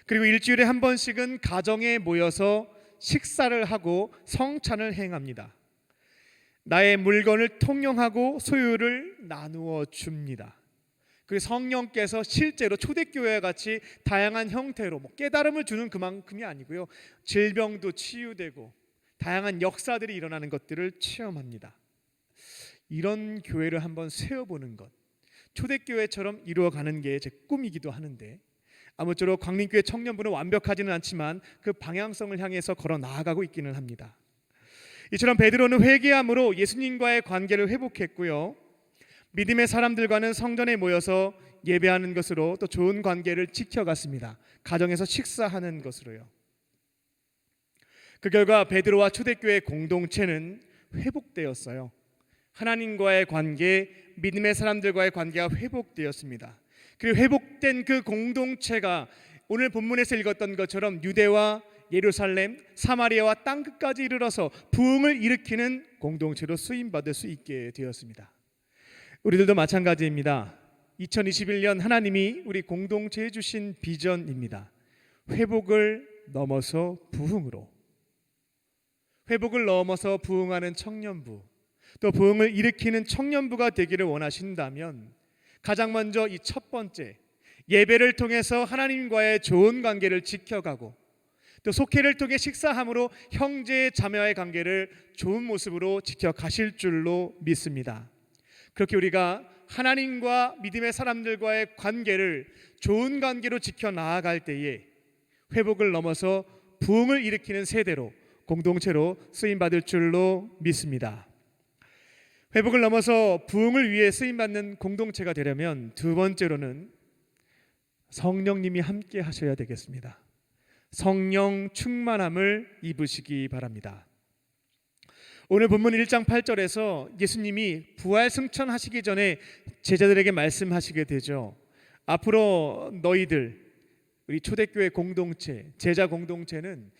Speaker 1: 그리고 일주일에 한 번씩은 가정에 모여서 식사를 하고 성찬을 행합니다. 나의 물건을 통용하고 소유를 나누어 줍니다. 그 성령께서 실제로 초대교회와 같이 다양한 형태로 깨달음을 주는 그만큼이 아니고요, 질병도 치유되고 다양한 역사들이 일어나는 것들을 체험합니다. 이런 교회를 한번 세워보는 것, 초대교회처럼 이루어가는 게 제 꿈이기도 하는데, 아무쪼록 광림교회 청년부는 완벽하지는 않지만 그 방향성을 향해서 걸어 나아가고 있기는 합니다. 이처럼 베드로는 회개함으로 예수님과의 관계를 회복했고요, 믿음의 사람들과는 성전에 모여서 예배하는 것으로 또 좋은 관계를 지켜갔습니다. 가정에서 식사하는 것으로요. 그 결과 베드로와 초대교회 공동체는 회복되었어요. 하나님과의 관계, 믿음의 사람들과의 관계가 회복되었습니다. 그리고 회복된 그 공동체가 오늘 본문에서 읽었던 것처럼 유대와 예루살렘, 사마리아와 땅끝까지 이르러서 부흥을 일으키는 공동체로 쓰임받을 수 있게 되었습니다. 우리들도 마찬가지입니다. 2021년 하나님이 우리 공동체에 주신 비전입니다. 회복을 넘어서 부흥으로, 회복을 넘어서 부흥하는 청년부, 또 부흥을 일으키는 청년부가 되기를 원하신다면 가장 먼저 이 첫 번째, 예배를 통해서 하나님과의 좋은 관계를 지켜가고 또 속회를 통해 식사함으로 형제 자매와의 관계를 좋은 모습으로 지켜가실 줄로 믿습니다. 그렇게 우리가 하나님과 믿음의 사람들과의 관계를 좋은 관계로 지켜나아갈 때에 회복을 넘어서 부흥을 일으키는 세대로, 공동체로 쓰임받을 줄로 믿습니다. 회복을 넘어서 부흥을 위해 쓰임받는 공동체가 되려면 두 번째로는 성령님이 함께 하셔야 되겠습니다. 성령 충만함을 입으시기 바랍니다. 오늘 본문 1장 8절에서 예수님이 부활 승천하시기 전에 제자들에게 말씀하시게 되죠. 앞으로 너희들, 우리 초대교회 공동체, 제자 공동체는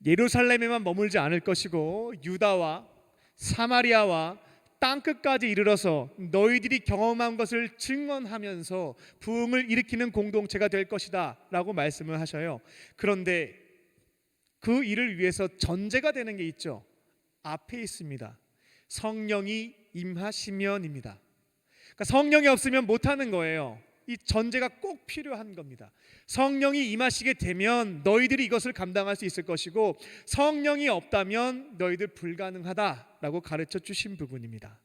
Speaker 1: 예루살렘에만 머물지 않을 것이고 유다와 사마리아와 땅끝까지 이르러서 너희들이 경험한 것을 증언하면서 부흥을 일으키는 공동체가 될 것이다 라고 말씀을 하셔요. 그런데 그 일을 위해서 전제가 되는 게 있죠. 앞에 있습니다. 성령이 임하시면입니다. 그러니까 성령이 없으면 못하는 거예요. 이 전제가 꼭 필요한 겁니다. 성령이 임하시게 되면 너희들이 이것을 감당할 수 있을 것이고 성령이 없다면 너희들 불가능하다라고 가르쳐 주신 부분입니다.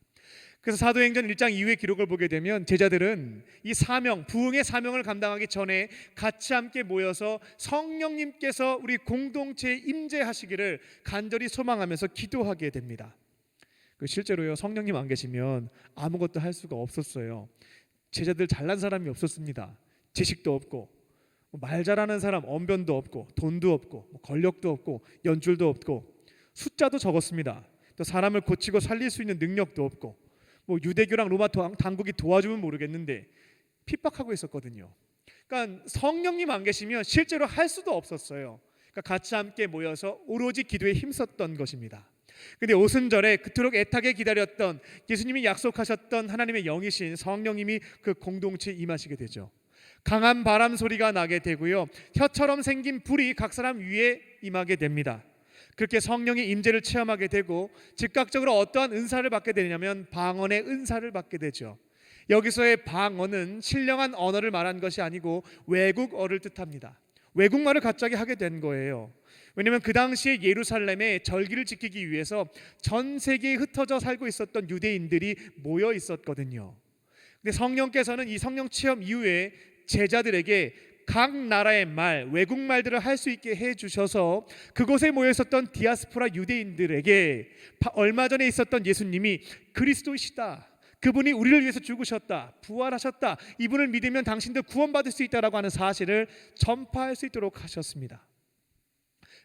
Speaker 1: 그래서 사도행전 1장 이후의 기록을 보게 되면 제자들은 이 사명, 부흥의 사명을 감당하기 전에 같이 함께 모여서 성령님께서 우리 공동체에 임재하시기를 간절히 소망하면서 기도하게 됩니다. 실제로요, 성령님 안 계시면 아무것도 할 수가 없었어요. 제자들 잘난 사람이 없었습니다. 지식도 없고 말 잘하는 사람 언변도 없고 돈도 없고 권력도 없고 연줄도 없고 숫자도 적었습니다. 또 사람을 고치고 살릴 수 있는 능력도 없고 유대교랑 로마 당국이 도와주면 모르겠는데 핍박하고 있었거든요. 그러니까 성령님 안 계시면 실제로 할 수도 없었어요. 그러니까 같이 함께 모여서 오로지 기도에 힘썼던 것입니다. 근데 오순절에 그토록 애타게 기다렸던 예수님이 약속하셨던 하나님의 영이신 성령님이 그 공동체에 임하시게 되죠. 강한 바람 소리가 나게 되고요, 혀처럼 생긴 불이 각 사람 위에 임하게 됩니다. 그렇게 성령의 임재를 체험하게 되고 즉각적으로 어떠한 은사를 받게 되냐면 방언의 은사를 받게 되죠. 여기서의 방언은 신령한 언어를 말한 것이 아니고 외국어를 뜻합니다. 외국말을 갑자기 하게 된 거예요. 왜냐하면 그 당시에 예루살렘에 절기를 지키기 위해서 전 세계에 흩어져 살고 있었던 유대인들이 모여 있었거든요. 근데 성령께서는 이 성령 체험 이후에 제자들에게 각 나라의 말, 외국말들을 할 수 있게 해주셔서 그곳에 모여 있었던 디아스포라 유대인들에게 얼마 전에 있었던 예수님이 그리스도이시다, 그분이 우리를 위해서 죽으셨다, 부활하셨다, 이분을 믿으면 당신도 구원받을 수 있다라고 하는 사실을 전파할 수 있도록 하셨습니다.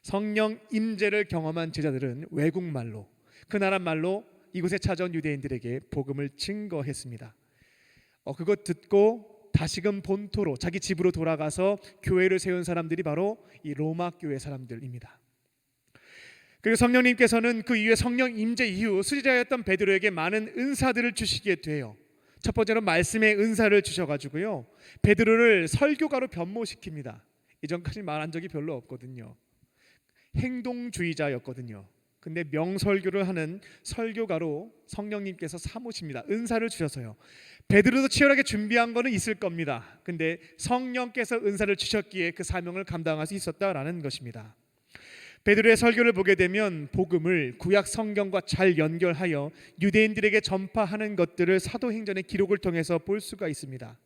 Speaker 1: 성령 임재를 경험한 제자들은 외국말로, 그 나라 말로 이곳에 찾아온 유대인들에게 복음을 증거했습니다. 그것 듣고 다시금 본토로, 자기 집으로 돌아가서 교회를 세운 사람들이 바로 이 로마 교회 사람들입니다. 그리고 성령님께서는 그 이후에 성령 임재 이후 수제자였던 베드로에게 많은 은사들을 주시게 돼요. 첫 번째로 말씀의 은사를 주셔가지고요, 베드로를 설교가로 변모시킵니다. 이전까지 말한 적이 별로 없거든요. 행동주의자였거든요. 근데 명설교를 하는 설교가로 성령님께서 삼으십니다. 은사를 주셔서요. 베드로도 치열하게 준비한 거는 있을 겁니다. 근데 성령께서 은사를 주셨기에 그 사명을 감당할 수 있었다라는 것입니다. 베드로의 설교를 보게 되면 복음을 구약 성경과 잘 연결하여 유대인들에게 전파하는 것들을 사도행전의 기록을 통해서 볼 수가 있습니다.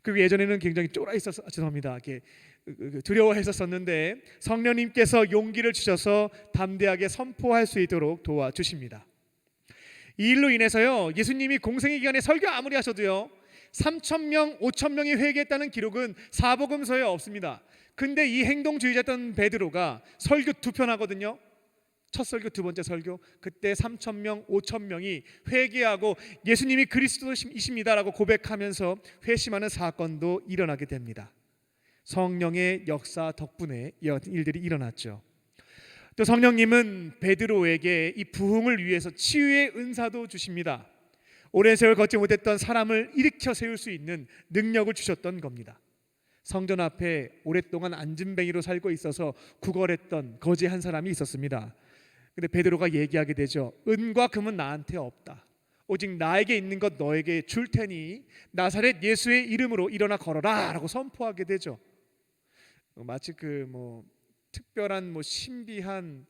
Speaker 1: 그리고 예전에는 굉장히 죄송합니다. 이렇게 두려워했었는데 성령님께서 용기를 주셔서 담대하게 선포할 수 있도록 도와주십니다. 이 일로 인해서요, 예수님이 공생의 기간에 설교 아무리 하셔도요 3,000명, 5,000명이 회개했다는 기록은 사복음서에 없습니다. 근데 이 행동주의자였던 베드로가 설교 2편 하거든요. 첫 설교, 두 번째 설교. 그때 3,000명, 5,000명이 회개하고 예수님이 그리스도이십니다라고 고백하면서 회심하는 사건도 일어나게 됩니다. 성령의 역사 덕분에 이런 일들이 일어났죠. 또 성령님은 베드로에게 이 부흥을 위해서 치유의 은사도 주십니다. 오랜 세월 걷지 못했던 사람을 일으켜 세울 수 있는 능력을 주셨던 겁니다. 성전 앞에 오랫동안 앉은뱅이로 살고 있어서 구걸했던 거지 한 사람이 있었습니다. 근데 베드로가 얘기하게 되죠. 은과 금은 나한테 없다. 오직 나에게 있는 것 너에게 줄 테니 나사렛 예수의 이름으로 일어나 걸어라 라고 선포하게 되죠. 마치 특별한 신비한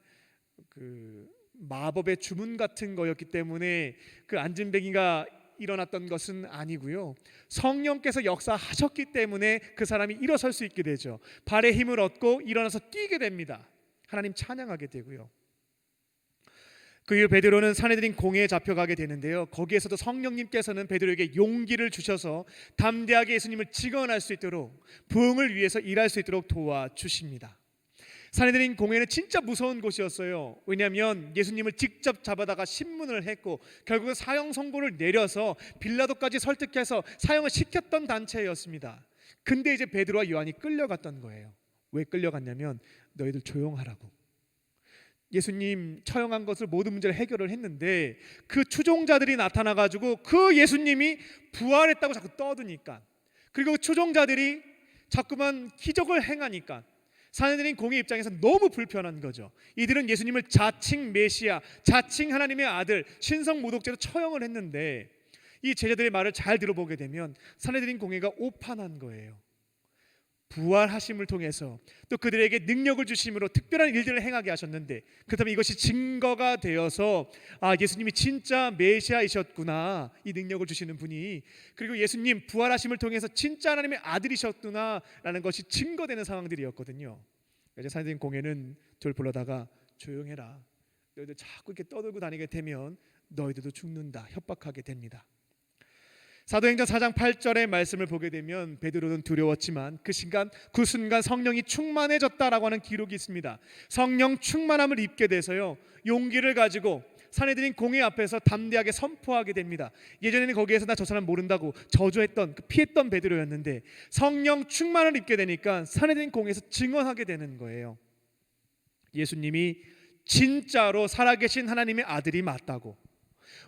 Speaker 1: 마법의 주문 같은 거였기 때문에 그 앉은뱅이가 일어났던 것은 아니고요. 성령께서 역사하셨기 때문에 그 사람이 일어설 수 있게 되죠. 발에 힘을 얻고 일어나서 뛰게 됩니다. 하나님 찬양하게 되고요. 그 이후 베드로는 산헤드린 공회에 잡혀가게 되는데요. 거기에서도 성령님께서는 베드로에게 용기를 주셔서 담대하게 예수님을 증언할 수 있도록 부흥을 위해서 일할 수 있도록 도와주십니다. 산헤드린 공회는 진짜 무서운 곳이었어요. 왜냐하면 예수님을 직접 잡아다가 신문을 했고 결국은 사형 선고를 내려서 빌라도까지 설득해서 사형을 시켰던 단체였습니다. 근데 이제 베드로와 요한이 끌려갔던 거예요. 왜 끌려갔냐면 너희들 조용하라고. 예수님 처형한 것을 모든 문제를 해결을 했는데 그 추종자들이 나타나가지고 그 예수님이 부활했다고 자꾸 떠드니까, 그리고 추종자들이 자꾸만 기적을 행하니까 산헤드린 공회 입장에서 너무 불편한 거죠. 이들은 예수님을 자칭 메시아, 자칭 하나님의 아들, 신성 모독죄로 처형을 했는데 이 제자들의 말을 잘 들어보게 되면 산헤드린 공회가 오판한 거예요. 부활하심을 통해서 또 그들에게 능력을 주심으로 특별한 일들을 행하게 하셨는데, 그렇다면 이것이 증거가 되어서 예수님이 진짜 메시아이셨구나, 이 능력을 주시는 분이, 그리고 예수님 부활하심을 통해서 진짜 하나님의 아들이셨구나 라는 것이 증거되는 상황들이었거든요. 그래서 산헤드린 공회는 둘 불러다가 조용해라, 너희들 자꾸 이렇게 떠들고 다니게 되면 너희들도 죽는다, 협박하게 됩니다. 사도행전 4장 8절의 말씀을 보게 되면 베드로는 두려웠지만 그 순간 성령이 충만해졌다라고 하는 기록이 있습니다. 성령 충만함을 입게 돼서요, 용기를 가지고 산헤드린 공회 앞에서 담대하게 선포하게 됩니다. 예전에는 거기에서 나 저 사람 모른다고 저주했던, 피했던 베드로였는데 성령 충만을 입게 되니까 산헤드린 공회에서 증언하게 되는 거예요. 예수님이 진짜로 살아계신 하나님의 아들이 맞다고,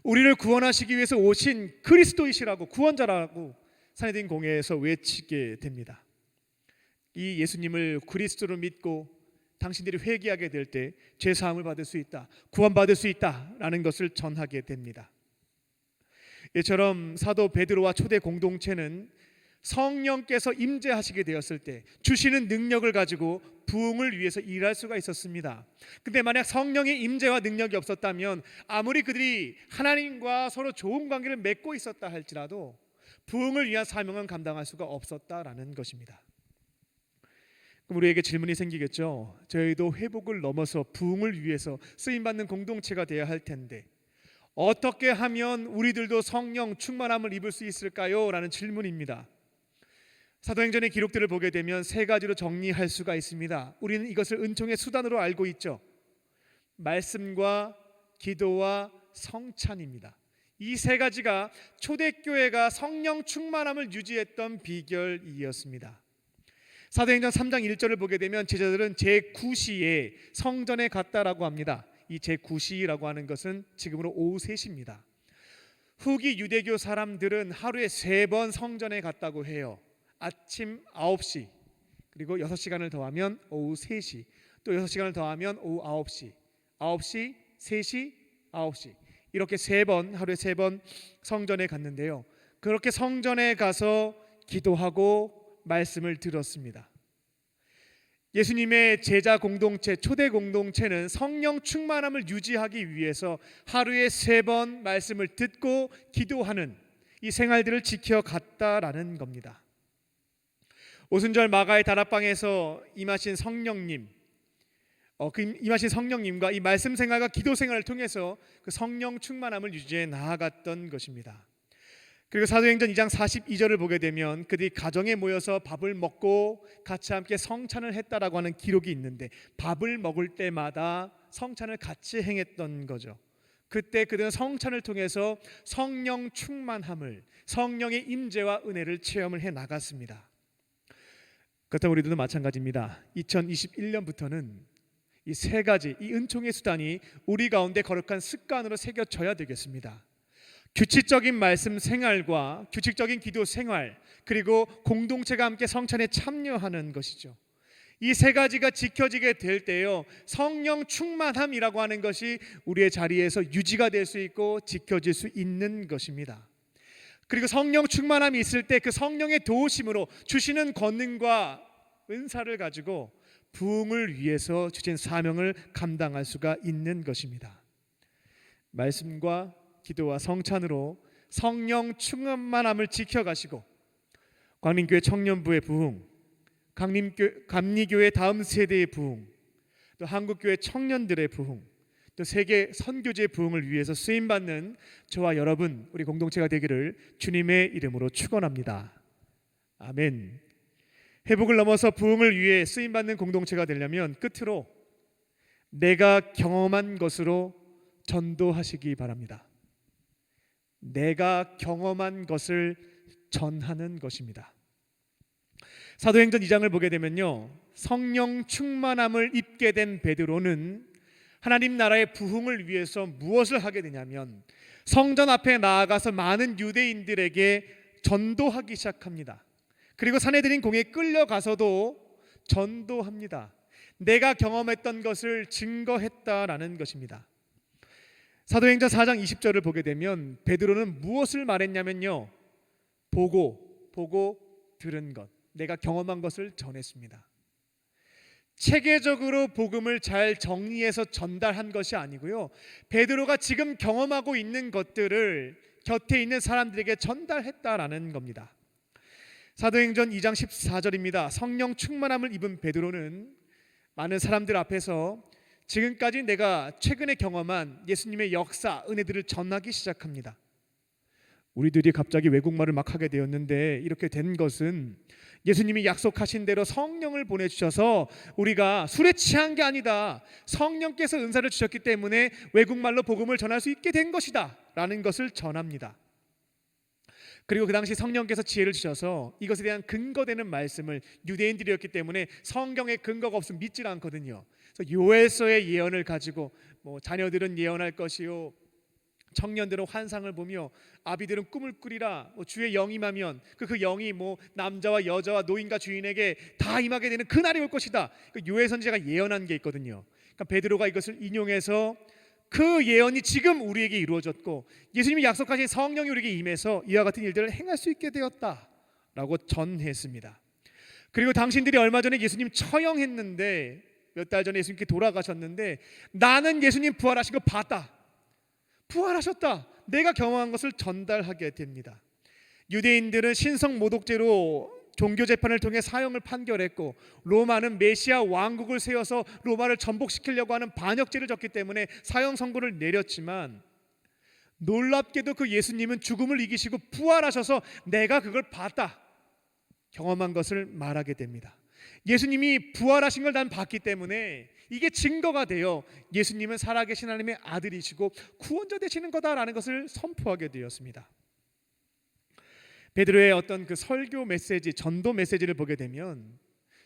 Speaker 1: 우리를 구원하시기 위해서 오신 그리스도이시라고, 구원자라고 산헤드린 공회에서 외치게 됩니다. 이 예수님을 그리스도로 믿고 당신들이 회개하게 될 때 죄사함을 받을 수 있다, 구원받을 수 있다라는 것을 전하게 됩니다. 이처럼 사도 베드로와 초대 공동체는 성령께서 임재하시게 되었을 때 주시는 능력을 가지고 부흥을 위해서 일할 수가 있었습니다. 근데 만약 성령의 임재와 능력이 없었다면 아무리 그들이 하나님과 서로 좋은 관계를 맺고 있었다 할지라도 부흥을 위한 사명은 감당할 수가 없었다라는 것입니다. 그럼 우리에게 질문이 생기겠죠. 저희도 회복을 넘어서 부흥을 위해서 쓰임받는 공동체가 되어야 할 텐데 어떻게 하면 우리들도 성령 충만함을 입을 수 있을까요? 라는 질문입니다. 사도행전의 기록들을 보게 되면 세 가지로 정리할 수가 있습니다. 우리는 이것을 은총의 수단으로 알고 있죠. 말씀과 기도와 성찬입니다. 이 세 가지가 초대교회가 성령 충만함을 유지했던 비결이었습니다. 사도행전 3장 1절을 보게 되면 제자들은 제9시에 성전에 갔다라고 합니다. 이 제9시라고 하는 것은 지금으로 오후 3시입니다. 후기 유대교 사람들은 하루에 3번 성전에 갔다고 해요. 아침 9시, 그리고 6시간을 더하면 오후 3시, 또 6시간을 더하면 오후 9시, 9시, 3시, 9시, 이렇게 3번, 하루에 3번 성전에 갔는데요. 그렇게 성전에 가서 기도하고 말씀을 들었습니다. 예수님의 제자 공동체, 초대 공동체는 성령 충만함을 유지하기 위해서 하루에 3번 말씀을 듣고 기도하는 이 생활들을 지켜갔다라는 겁니다. 오순절 마가의 다락방에서 임하신 성령님, 그 임하신 성령님과 이 말씀 생활과 기도 생활을 통해서 그 성령 충만함을 유지해 나아갔던 것입니다. 그리고 사도행전 2장 42절을 보게 되면 그들이 가정에 모여서 밥을 먹고 같이 함께 성찬을 했다라고 하는 기록이 있는데, 밥을 먹을 때마다 성찬을 같이 행했던 거죠. 그때 그들은 성찬을 통해서 성령 충만함을, 성령의 임재와 은혜를 체험을 해 나갔습니다. 그렇다면 우리들도 마찬가지입니다. 2021년부터는 이 세 가지, 이 은총의 수단이 우리 가운데 거룩한 습관으로 새겨져야 되겠습니다. 규칙적인 말씀 생활과 규칙적인 기도 생활, 그리고 공동체가 함께 성찬에 참여하는 것이죠. 이 세 가지가 지켜지게 될 때요, 성령 충만함이라고 하는 것이 우리의 자리에서 유지가 될 수 있고 지켜질 수 있는 것입니다. 그리고 성령 충만함이 있을 때 그 성령의 도우심으로 주시는 권능과 은사를 가지고 부흥을 위해서 주신 사명을 감당할 수가 있는 것입니다. 말씀과 기도와 성찬으로 성령 충만함을 지켜가시고 광림교회 청년부의 부흥, 감리교회 다음 세대의 부흥, 또 한국교회 청년들의 부흥, 또 세계 선교지의 부흥을 위해서 쓰임받는 저와 여러분, 우리 공동체가 되기를 주님의 이름으로 축원합니다. 아멘. 회복을 넘어서 부흥을 위해 쓰임받는 공동체가 되려면 끝으로 내가 경험한 것으로 전도하시기 바랍니다. 내가 경험한 것을 전하는 것입니다. 사도행전 2장을 보게 되면요, 성령 충만함을 입게 된 베드로는 하나님 나라의 부흥을 위해서 무엇을 하게 되냐면 성전 앞에 나아가서 많은 유대인들에게 전도하기 시작합니다. 그리고 사내들인 공에 끌려가서도 전도합니다. 내가 경험했던 것을 증거했다라는 것입니다. 사도행전 4장 20절을 보게 되면 베드로는 무엇을 말했냐면요, 보고 들은 것, 내가 경험한 것을 전했습니다. 체계적으로 복음을 잘 정리해서 전달한 것이 아니고요, 베드로가 지금 경험하고 있는 것들을 곁에 있는 사람들에게 전달했다라는 겁니다. 사도행전 2장 14절입니다. 성령 충만함을 입은 베드로는 많은 사람들 앞에서 지금까지 내가 최근에 경험한 예수님의 역사, 은혜들을 전하기 시작합니다. 우리들이 갑자기 외국말을 막 하게 되었는데 이렇게 된 것은 예수님이 약속하신 대로 성령을 보내주셔서 우리가 술에 취한 게 아니다, 성령께서 은사를 주셨기 때문에 외국말로 복음을 전할 수 있게 된 것이다 라는 것을 전합니다. 그리고 그 당시 성령께서 지혜를 주셔서 이것에 대한 근거되는 말씀을, 유대인들이었기 때문에 성경에 근거가 없으면 믿질 않거든요. 그래서 요엘서의 예언을 가지고 자녀들은 예언할 것이요, 청년들은 환상을 보며 아비들은 꿈을 꾸리라, 주의 영이 임하면 그 영이 남자와 여자와 노인과 주인에게 다 임하게 되는 그날이 올 것이다. 요엘 선지자가 예언한 게 있거든요. 그러니까 베드로가 이것을 인용해서 그 예언이 지금 우리에게 이루어졌고 예수님이 약속하신 성령이 우리에게 임해서 이와 같은 일들을 행할 수 있게 되었다라고 전했습니다. 그리고 당신들이 얼마 전에 예수님 처형했는데, 몇 달 전에 예수님께 돌아가셨는데, 나는 예수님 부활하신 거 봤다, 부활하셨다, 내가 경험한 것을 전달하게 됩니다. 유대인들은 신성 모독죄로 종교 재판을 통해 사형을 판결했고, 로마는 메시아 왕국을 세워서 로마를 전복시키려고 하는 반역죄를 졌기 때문에 사형 선고를 내렸지만, 놀랍게도 그 예수님은 죽음을 이기시고 부활하셔서 내가 그걸 봤다, 경험한 것을 말하게 됩니다. 예수님이 부활하신 걸 난 봤기 때문에 이게 증거가 되어 예수님은 살아계신 하나님의 아들이시고 구원자 되시는 거다라는 것을 선포하게 되었습니다. 베드로의 어떤 그 설교 메시지, 전도 메시지를 보게 되면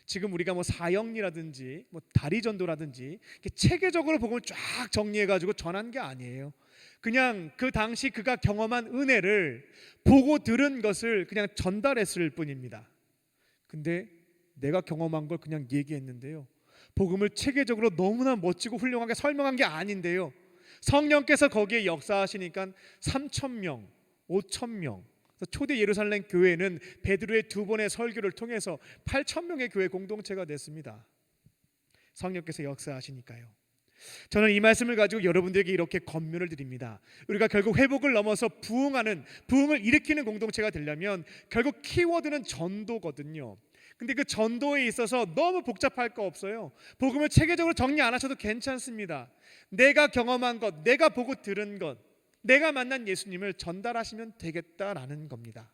Speaker 1: 지금 우리가 사형리라든지 다리 전도라든지 체계적으로 복음을 쫙 정리해가지고 전한 게 아니에요. 그냥 그 당시 그가 경험한 은혜를 보고 들은 것을 그냥 전달했을 뿐입니다. 근데 내가 경험한 걸 그냥 얘기했는데요, 복음을 체계적으로 너무나 멋지고 훌륭하게 설명한 게 아닌데요, 성령께서 거기에 역사하시니까 3,000명, 5,000명, 초대 예루살렘 교회는 베드로의 2번의 설교를 통해서 8,000명의 교회 공동체가 됐습니다. 성령께서 역사하시니까요. 저는 이 말씀을 가지고 여러분들에게 이렇게 권면을 드립니다. 우리가 결국 회복을 넘어서 부흥을 일으키는 공동체가 되려면 결국 키워드는 전도거든요. 근데 그 전도에 있어서 너무 복잡할 거 없어요. 복음을 체계적으로 정리 안 하셔도 괜찮습니다. 내가 경험한 것, 내가 보고 들은 것, 내가 만난 예수님을 전달하시면 되겠다라는 겁니다.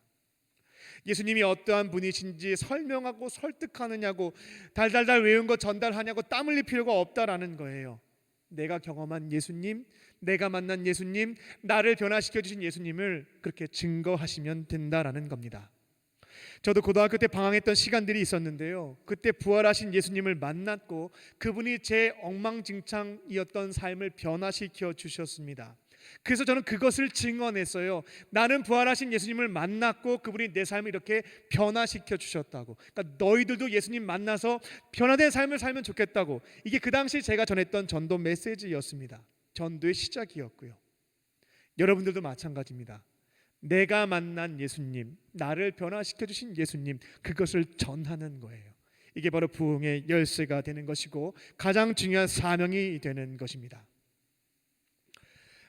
Speaker 1: 예수님이 어떠한 분이신지 설명하고 설득하느냐고 달달달 외운 거 전달하냐고 땀 흘릴 필요가 없다라는 거예요. 내가 경험한 예수님, 내가 만난 예수님, 나를 변화시켜 주신 예수님을 그렇게 증거하시면 된다라는 겁니다. 저도 고등학교 때 방황했던 시간들이 있었는데요, 그때 부활하신 예수님을 만났고 그분이 제 엉망진창이었던 삶을 변화시켜 주셨습니다. 그래서 저는 그것을 증언했어요. 나는 부활하신 예수님을 만났고 그분이 내 삶을 이렇게 변화시켜 주셨다고. 그러니까 너희들도 예수님 만나서 변화된 삶을 살면 좋겠다고. 이게 그 당시 제가 전했던 전도 메시지였습니다. 전도의 시작이었고요. 여러분들도 마찬가지입니다. 내가 만난 예수님, 나를 변화시켜 주신 예수님, 그것을 전하는 거예요. 이게 바로 부흥의 열쇠가 되는 것이고 가장 중요한 사명이 되는 것입니다.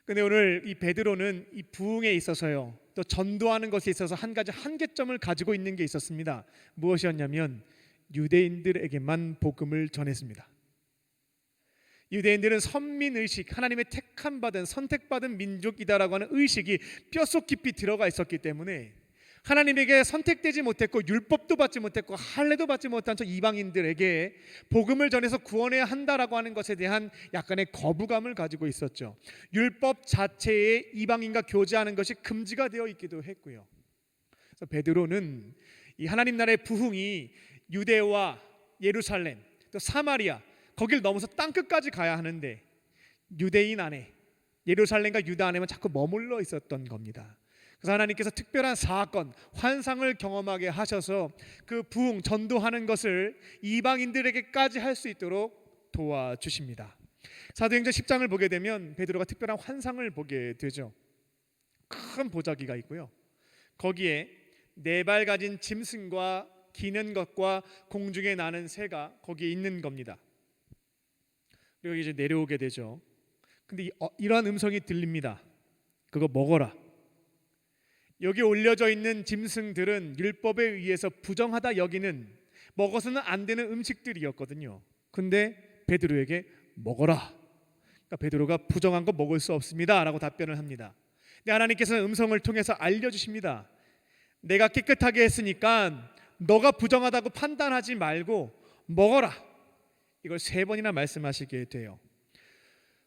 Speaker 1: 근데 오늘 이 베드로는 이 부흥에 있어서요, 또 전도하는 것에 있어서 한 가지 한계점을 가지고 있는 게 있었습니다. 무엇이었냐면 유대인들에게만 복음을 전했습니다. 유대인들은 선민의식, 하나님의 택함받은 선택받은 민족이다라고 하는 의식이 뼛속 깊이 들어가 있었기 때문에 하나님에게 선택되지 못했고 율법도 받지 못했고 할례도 받지 못한 저 이방인들에게 복음을 전해서 구원해야 한다라고 하는 것에 대한 약간의 거부감을 가지고 있었죠. 율법 자체에 이방인과 교제하는 것이 금지가 되어 있기도 했고요. 그래서 베드로는 이 하나님 나라의 부흥이 유대와 예루살렘 또 사마리아 거길 넘어서 땅끝까지 가야 하는데 유대인 안에 예루살렘과 유다 안에만 자꾸 머물러 있었던 겁니다. 그래서 하나님께서 특별한 사건, 환상을 경험하게 하셔서 그 부흥, 전도하는 것을 이방인들에게까지 할 수 있도록 도와주십니다. 사도행전 10장을 보게 되면 베드로가 특별한 환상을 보게 되죠. 큰 보자기가 있고요, 거기에 4발 가진 짐승과 기는 것과 공중에 나는 새가 거기에 있는 겁니다. 그리고 이제 내려오게 되죠. 근데 이러한 음성이 들립니다. 그거 먹어라. 여기 올려져 있는 짐승들은 율법에 의해서 부정하다 여기는, 먹어서는 안 되는 음식들이었거든요. 근데 베드로에게 먹어라. 그러니까 베드로가 부정한 거 먹을 수 없습니다 라고 답변을 합니다. 근데 하나님께서는 음성을 통해서 알려주십니다. 내가 깨끗하게 했으니까 너가 부정하다고 판단하지 말고 먹어라. 이걸 3번이나 말씀하시게 돼요.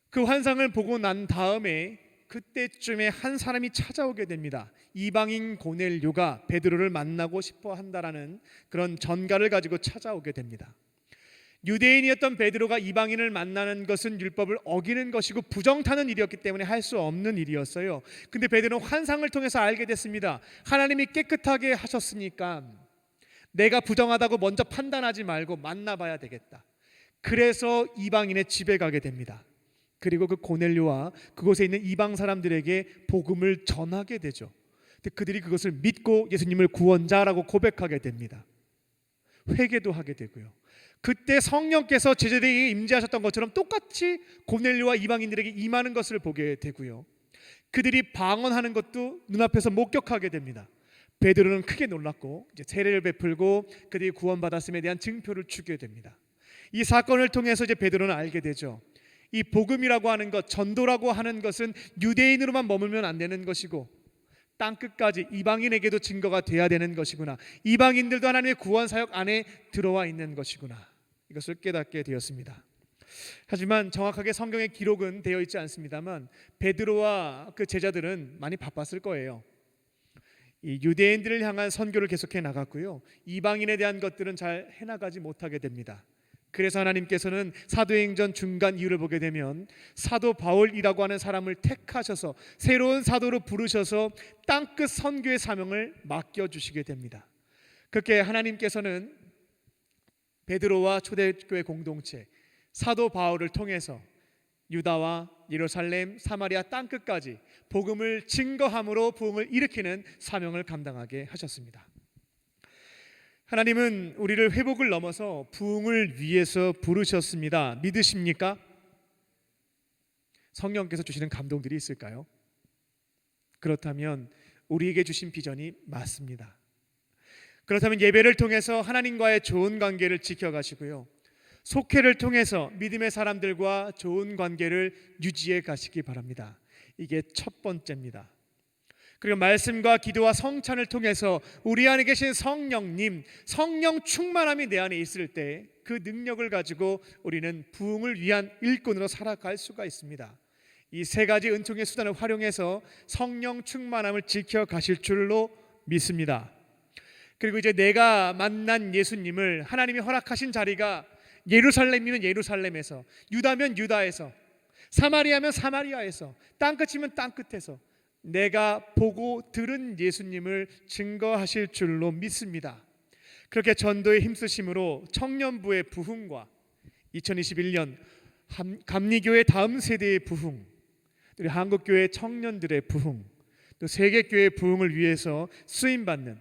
Speaker 1: 그 환상을 보고 난 다음에 그때쯤에 한 사람이 찾아오게 됩니다. 이방인 고넬료가 베드로를 만나고 싶어 한다라는 그런 전가를 가지고 찾아오게 됩니다. 유대인이었던 베드로가 이방인을 만나는 것은 율법을 어기는 것이고 부정타는 일이었기 때문에 할 수 없는 일이었어요. 근데 베드로는 환상을 통해서 알게 됐습니다. 하나님이 깨끗하게 하셨으니까 내가 부정하다고 먼저 판단하지 말고 만나봐야 되겠다. 그래서 이방인의 집에 가게 됩니다. 그리고 그 고넬료와 그곳에 있는 이방 사람들에게 복음을 전하게 되죠. 근데 그들이 그것을 믿고 예수님을 구원자라고 고백하게 됩니다. 회개도 하게 되고요. 그때 성령께서 제자들에게 임재하셨던 것처럼 똑같이 고넬료와 이방인들에게 임하는 것을 보게 되고요. 그들이 방언하는 것도 눈앞에서 목격하게 됩니다. 베드로는 크게 놀랐고 이제 세례를 베풀고 그들이 구원받았음에 대한 증표를 주게 됩니다. 이 사건을 통해서 이제 베드로는 알게 되죠. 이 복음이라고 하는 것, 전도라고 하는 것은 유대인으로만 머물면 안 되는 것이고 땅 끝까지 이방인에게도 증거가 돼야 되는 것이구나. 이방인들도 하나님의 구원 사역 안에 들어와 있는 것이구나. 이것을 깨닫게 되었습니다. 하지만 정확하게 성경의 기록은 되어 있지 않습니다만 베드로와 그 제자들은 많이 바빴을 거예요. 이 유대인들을 향한 선교를 계속해 나갔고요, 이방인에 대한 것들은 잘 해나가지 못하게 됩니다. 그래서 하나님께서는 사도행전 중간 이후를 보게 되면 사도 바울이라고 하는 사람을 택하셔서 새로운 사도로 부르셔서 땅끝 선교의 사명을 맡겨주시게 됩니다. 그렇게 하나님께서는 베드로와 초대교회 공동체 사도 바울을 통해서 유다와 예루살렘, 사마리아 땅끝까지 복음을 증거함으로 부흥을 일으키는 사명을 감당하게 하셨습니다. 하나님은 우리를 회복을 넘어서 부흥을 위해서 부르셨습니다. 믿으십니까? 성령께서 주시는 감동들이 있을까요? 그렇다면 우리에게 주신 비전이 맞습니다. 그렇다면 예배를 통해서 하나님과의 좋은 관계를 지켜가시고요, 속회를 통해서 믿음의 사람들과 좋은 관계를 유지해 가시기 바랍니다. 이게 첫 번째입니다. 그리고 말씀과 기도와 성찬을 통해서 우리 안에 계신 성령님, 성령 충만함이 내 안에 있을 때 그 능력을 가지고 우리는 부흥을 위한 일꾼으로 살아갈 수가 있습니다. 이 세 가지 은총의 수단을 활용해서 성령 충만함을 지켜가실 줄로 믿습니다. 그리고 이제 내가 만난 예수님을 하나님이 허락하신 자리가 예루살렘이면 예루살렘에서, 유다면 유다에서, 사마리아면 사마리아에서, 땅끝이면 땅끝에서 내가 보고 들은 예수님을 증거하실 줄로 믿습니다. 그렇게 전도에 힘쓰심으로 청년부의 부흥과 2021년 감리교회 다음 세대의 부흥, 우리 한국교회 청년들의 부흥, 또 세계교회 부흥을 위해서 쓰임받는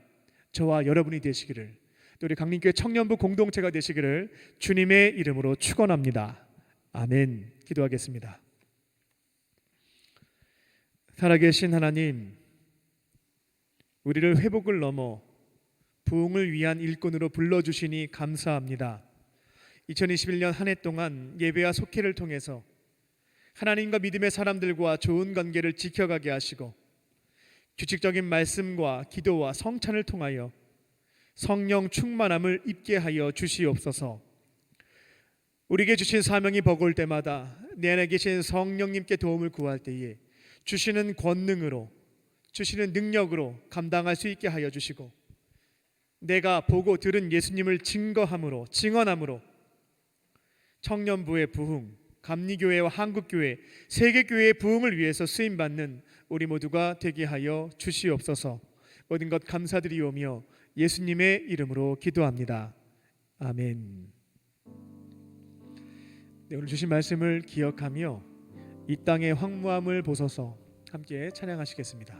Speaker 1: 저와 여러분이 되시기를, 또 우리 강림교회 청년부 공동체가 되시기를 주님의 이름으로 축원합니다. 아멘. 기도하겠습니다. 살아계신 하나님, 우리를 회복을 넘어 부흥을 위한 일꾼으로 불러주시니 감사합니다. 2021년 한 해 동안 예배와 속회를 통해서 하나님과 믿음의 사람들과 좋은 관계를 지켜가게 하시고, 규칙적인 말씀과 기도와 성찬을 통하여 성령 충만함을 입게 하여 주시옵소서. 우리에게 주신 사명이 버거울 때마다 내 안에 계신 성령님께 도움을 구할 때에 주시는 권능으로, 주시는 능력으로 감당할 수 있게 하여 주시고, 내가 보고 들은 예수님을 증거함으로, 증언함으로 청년부의 부흥, 감리교회와 한국교회, 세계교회의 부흥을 위해서 쓰임받는 우리 모두가 되게 하여 주시옵소서. 모든 것 감사드리오며 예수님의 이름으로 기도합니다. 아멘. 네, 오늘 주신 말씀을 기억하며 이 땅의 황무함을 보소서 함께 찬양하시겠습니다.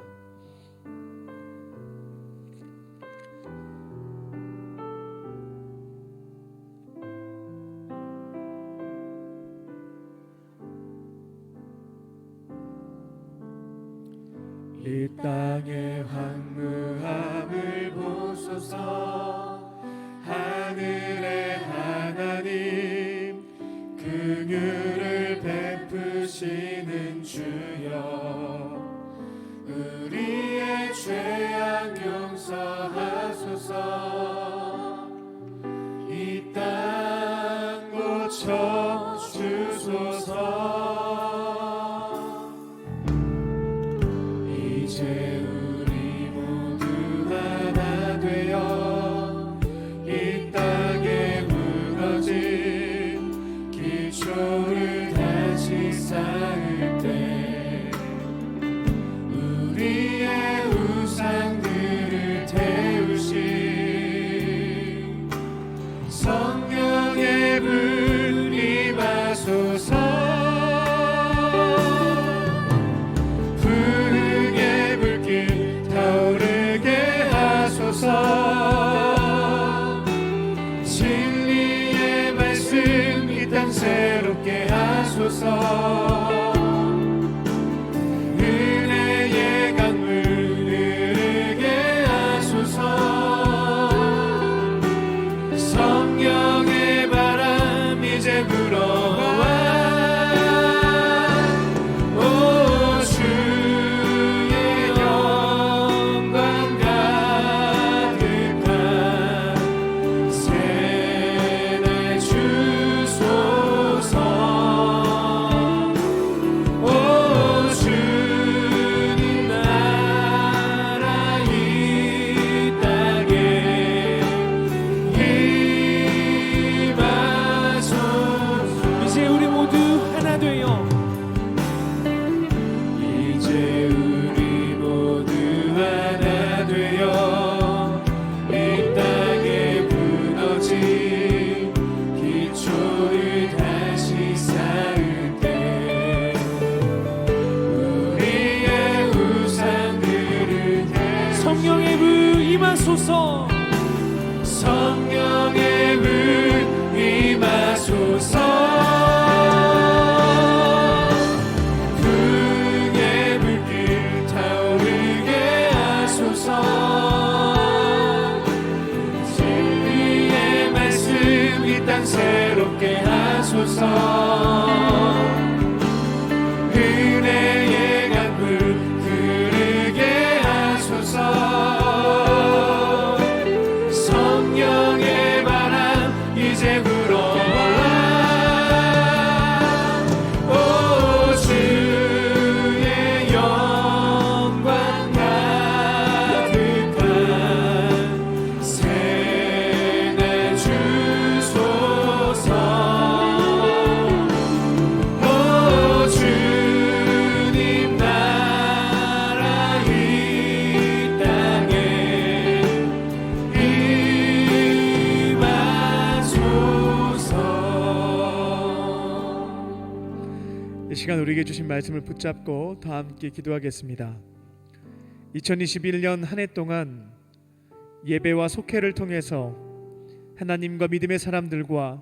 Speaker 2: 이 땅의 황무함을 보소서. 하늘의 하나님, 긍휼을 베푸시는 주여, 우리의 죄악 용서하소서. 이 땅 고쳐 주소서. 이제 우리 모두 하나 되어 이 땅에 무너진 기초를 다시 쌓을 때 우리의 우상들을 태우신 성령의 불 임하소서. 진리의 말씀 이 땅 새롭게 하소서. 은혜의 강물 흐르게 하소서. 성령의 바람 이제 불어와 오 주의 영광 가득한 새날 주소서. 시간 새롭게 하소서. 은혜의 강물 흐르게 하소서. 성령의 바람 이제 불어와. 오 주의 영광 가득한 새날 주소서. 오 주님 나라 이 땅에 임하소서.
Speaker 1: 이 시간 우리에게 주신 말씀을 붙잡고 다 함께 기도하겠습니다. 2021년 한 해 동안 예배와 속회를 통해서 하나님과 믿음의 사람들과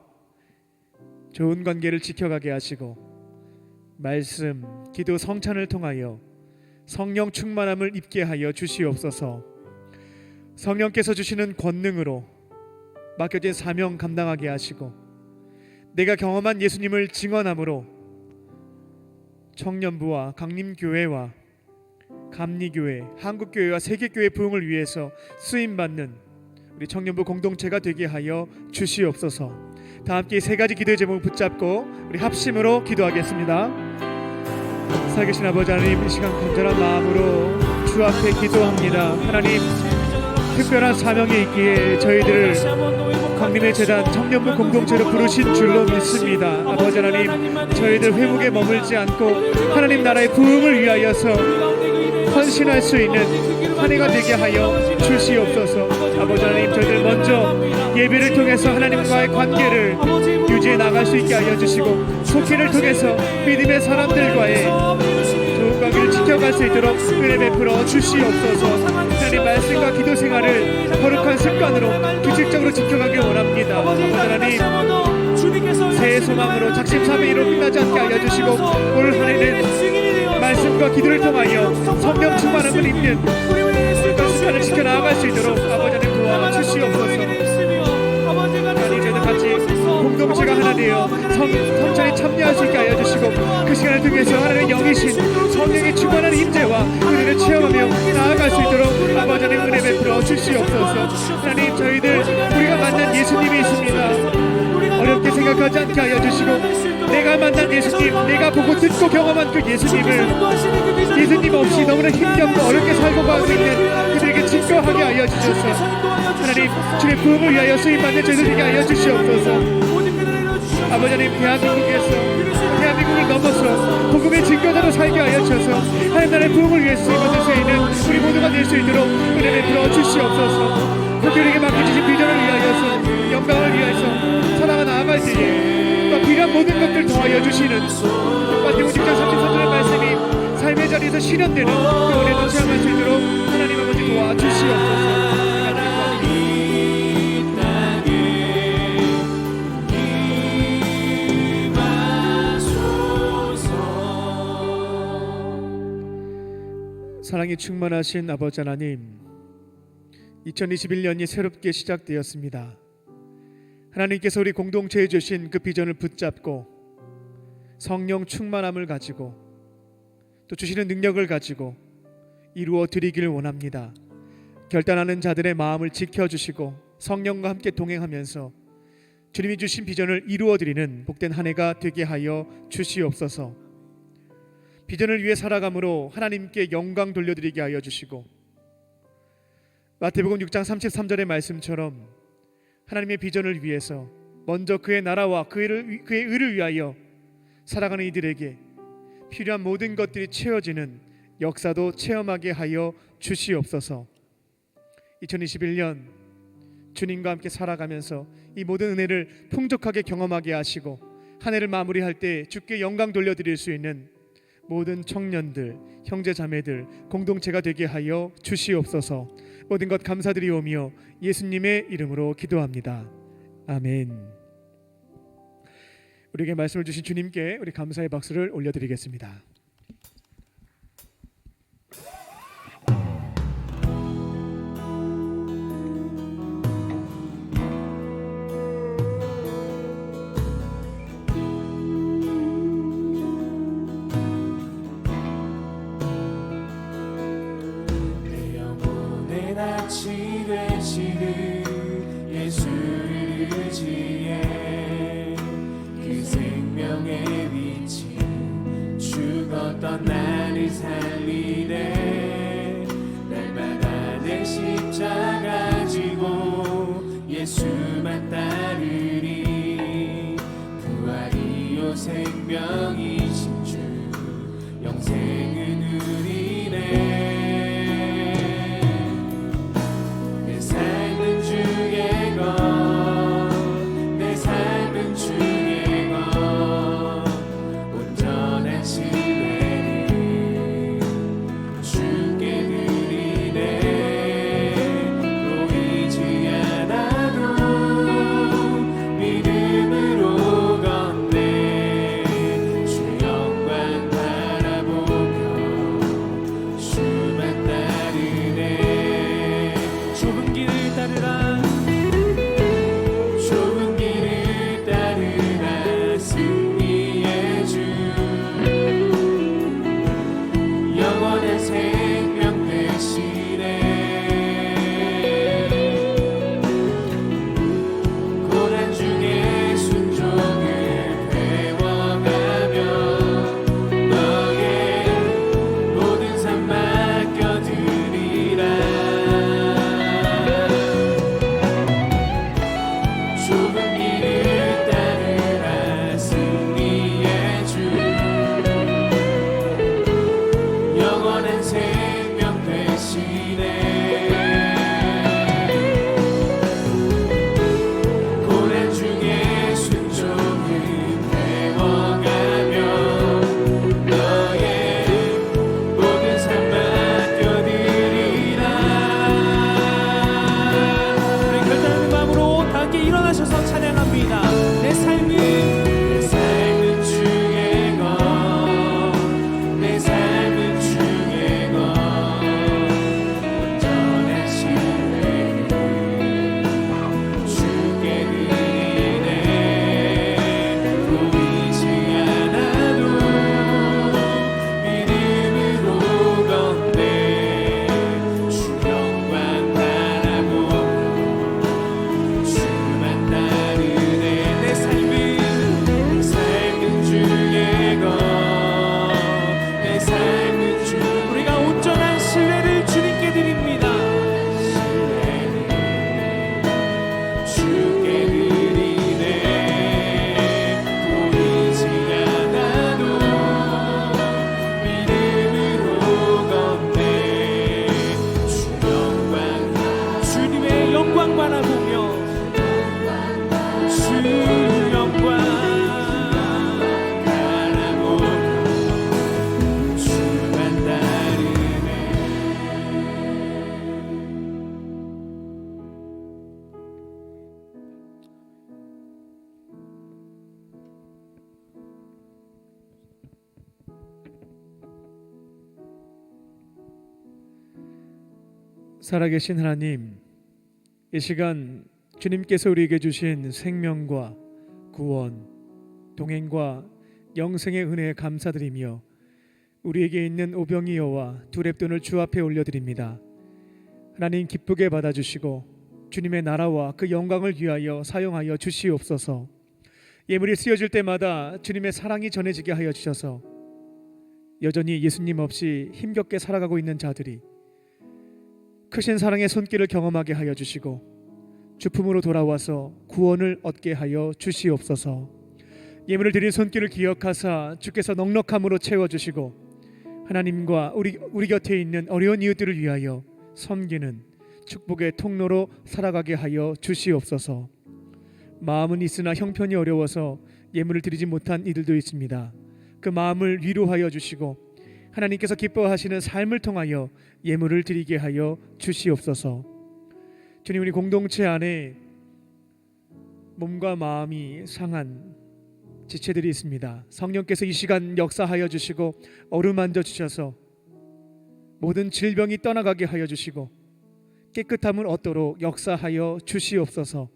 Speaker 1: 좋은 관계를 지켜가게 하시고 말씀, 기도, 성찬을 통하여 성령 충만함을 입게 하여 주시옵소서. 성령께서 주시는 권능으로 맡겨진 사명 감당하게 하시고 내가 경험한 예수님을 증언함으로 청년부와 강림교회와 감리교회, 한국교회와 세계교회 부흥을 위해서 쓰임받는 우리 청년부 공동체가 되게 하여 주시옵소서. 다 함께 세 가지 기도의 제목을 붙잡고 우리 합심으로 기도하겠습니다. 살아계신 아버지 하나님, 이 시간 간절한 마음으로 주 앞에 기도합니다. 하나님, 특별한 사명이 있기에 저희들을 강림의 재단 청년부 공동체로 부르신 줄로 믿습니다. 아버지 하나님, 저희들 회복에 머물지 않고 하나님 나라의 부흥을 위하여서 헌신할 수 있는 한 해가 되게 하여 주시옵소서. 아버지 하나님, 저희들 먼저 예배를 통해서 하나님과의 관계를 유지해 나갈 수 있게 하여 주시고 속회를 통해서 믿음의 사람들과의 좋은 관계를 지켜갈 수 있도록 은혜 베풀어 주시옵소서. 하나님 말씀과 기도 생활을 거룩한 습관으로 규칙적으로 지켜가길 원합니다. 아버지 하나님, 새해 소망으로 작심삼일로 끝나지 않게 하여 주시고 올 한 해는 말씀과 기도를 통하여 성령 충만함을 입는 그런 습관을 지켜나갈 수 있도록 아버지 하나님 도와주시옵소서. 하나님, 저희들 같이 공동체가 하나 되어 성찬에 참여할 수 있게 하여 주시고 그 시간을 통해서 하나님의 영이신 성령의 충만한 임재와 은혜를 체험하며 나아갈 수 있도록 아버지 하나님 은혜 베풀어 주시옵소서. 하나님, 저희들 우리가 만난 예수님이 있습니다. 어렵게 생각하지 않게 하여 주시고 내가 만난 예수님, 내가 보고 듣고 경험한 그 예수님을 예수님 없이 너무나 힘겹고 어렵게 살고 가고 있는 그들에게 증거하게 하여 주셔서 하나님 주의 부흥을 위하여 쓰임받는 저희들에게 하여 주시옵소서. 아버지 하나님, 대한민국을 넘어서 복음의 증거자로 살게 하여 주셔서 하나님 나라의 부흥을 위해 쓰임받을 수 있는 우리 모두가 될 수 있도록 은혜를 베풀어 주시옵소서. 그들에게 맡겨주신 비전을 위하여서 영광을 위하여서 살아가 나아갈 때에 또 필요한 모든 것들 더하여 주시는 마태복음 6장 33절의 말씀이 삶의 자리에서 실현되는 그 은혜도 체험할 수 있도록 하나님 아버지 도와주시옵소서. 사랑이 충만하신 아버지 하나님, 2021년이 새롭게 시작되었습니다. 하나님께서 우리 공동체에 주신 그 비전을 붙잡고 성령 충만함을 가지고 또 주시는 능력을 가지고 이루어 드리기를 원합니다. 결단하는 자들의 마음을 지켜주시고 성령과 함께 동행하면서 주님이 주신 비전을 이루어 드리는 복된 한 해가 되게 하여 주시옵소서. 비전을 위해 살아감으로 하나님께 영광 돌려드리게 하여 주시고 마태복음 6장 33절의 말씀처럼 하나님의 비전을 위해서 먼저 그의 나라와 그의 의를 위하여 살아가는 이들에게 필요한 모든 것들이 채워지는 역사도 체험하게 하여 주시옵소서. 2021년 주님과 함께 살아가면서 이 모든 은혜를 풍족하게 경험하게 하시고 한 해를 마무리할 때 주께 영광 돌려드릴 수 있는 모든 청년들, 형제 자매들 공동체가 되게 하여 주시옵소서. 모든 것 감사드리오며 예수님의 이름으로 기도합니다. 아멘. 우리에게 말씀을 주신 주님께 우리 감사의 박수를 올려드리겠습니다.
Speaker 2: 빛이 되시는 예수를 의지해 그 생명의 빛이 죽었던 나를 살리네. 날마다 내 십자가 지고 예수만 따르리. 부활이요 생명이신 주 영생은 누리네. 내 삶은 주의 것, 내 삶은 주의 것, 온전한 신뢰를 주께 드리네. 보이지 않아도 믿음으로 걷네. 주 영광 바라보며 주만 따르네.
Speaker 3: 좁은 길을 따르라.
Speaker 2: 좁은 길을 따르라. 승리의 주 영원한 생명 되시네. 고난 중에 순종을 배워가며 너의 모든 삶 맡겨드리라. 좁은 길을 따르라. 승리의 주 영원한 생명 되시네. 고난 중에 순종을 배워가며 너의 모든 삶 맡겨드리라.
Speaker 3: 우리 결단하는 마음으로 다 함께 일어나셔서 찬양합니다. 내 삶은
Speaker 2: 내 삶은 주의 것, 내 삶은 주의 것, 온전한 신뢰를 주께 드리네. 보이지 않아도 믿음으로 걷네. 주 영광 바라보며 주만 따르네. 내 삶은 주의 것, 내 삶은 주
Speaker 3: 우리가 온전한 신뢰를 주님께 드립니다.
Speaker 2: 신뢰를 주께 드리네. 보이지 않아도 믿음으로 걷네. 주 영광
Speaker 3: 주님의 영광 바라보며 주 영광
Speaker 2: 바라보며 주만 따르네.
Speaker 1: 살아계신 하나님, 이 시간 주님께서 우리에게 주신 생명과 구원, 동행과 영생의 은혜에 감사드리며 우리에게 있는 오병이어와 두 랩돈을 주 앞에 올려드립니다. 하나님 기쁘게 받아주시고 주님의 나라와 그 영광을 위하여 사용하여 주시옵소서. 예물이 쓰여질 때마다 주님의 사랑이 전해지게 하여 주셔서 여전히 예수님 없이 힘겹게 살아가고 있는 자들이 크신 사랑의 손길을 경험하게 하여 주시고 주품으로 돌아와서 구원을 얻게 하여 주시옵소서. 예물을 드린 손길을 기억하사 주께서 넉넉함으로 채워주시고 하나님과 우리 곁에 있는 어려운 이웃들을 위하여 섬기는 축복의 통로로 살아가게 하여 주시옵소서. 마음은 있으나 형편이 어려워서 예물을 드리지 못한 이들도 있습니다. 그 마음을 위로하여 주시고 하나님께서 기뻐하시는 삶을 통하여 예물을 드리게 하여 주시옵소서. 주님, 우리 공동체 안에 몸과 마음이 상한 지체들이 있습니다. 성령께서 이 시간 역사하여 주시고 어루만져 주셔서 모든 질병이 떠나가게 하여 주시고 깨끗함을 얻도록 역사하여 주시옵소서.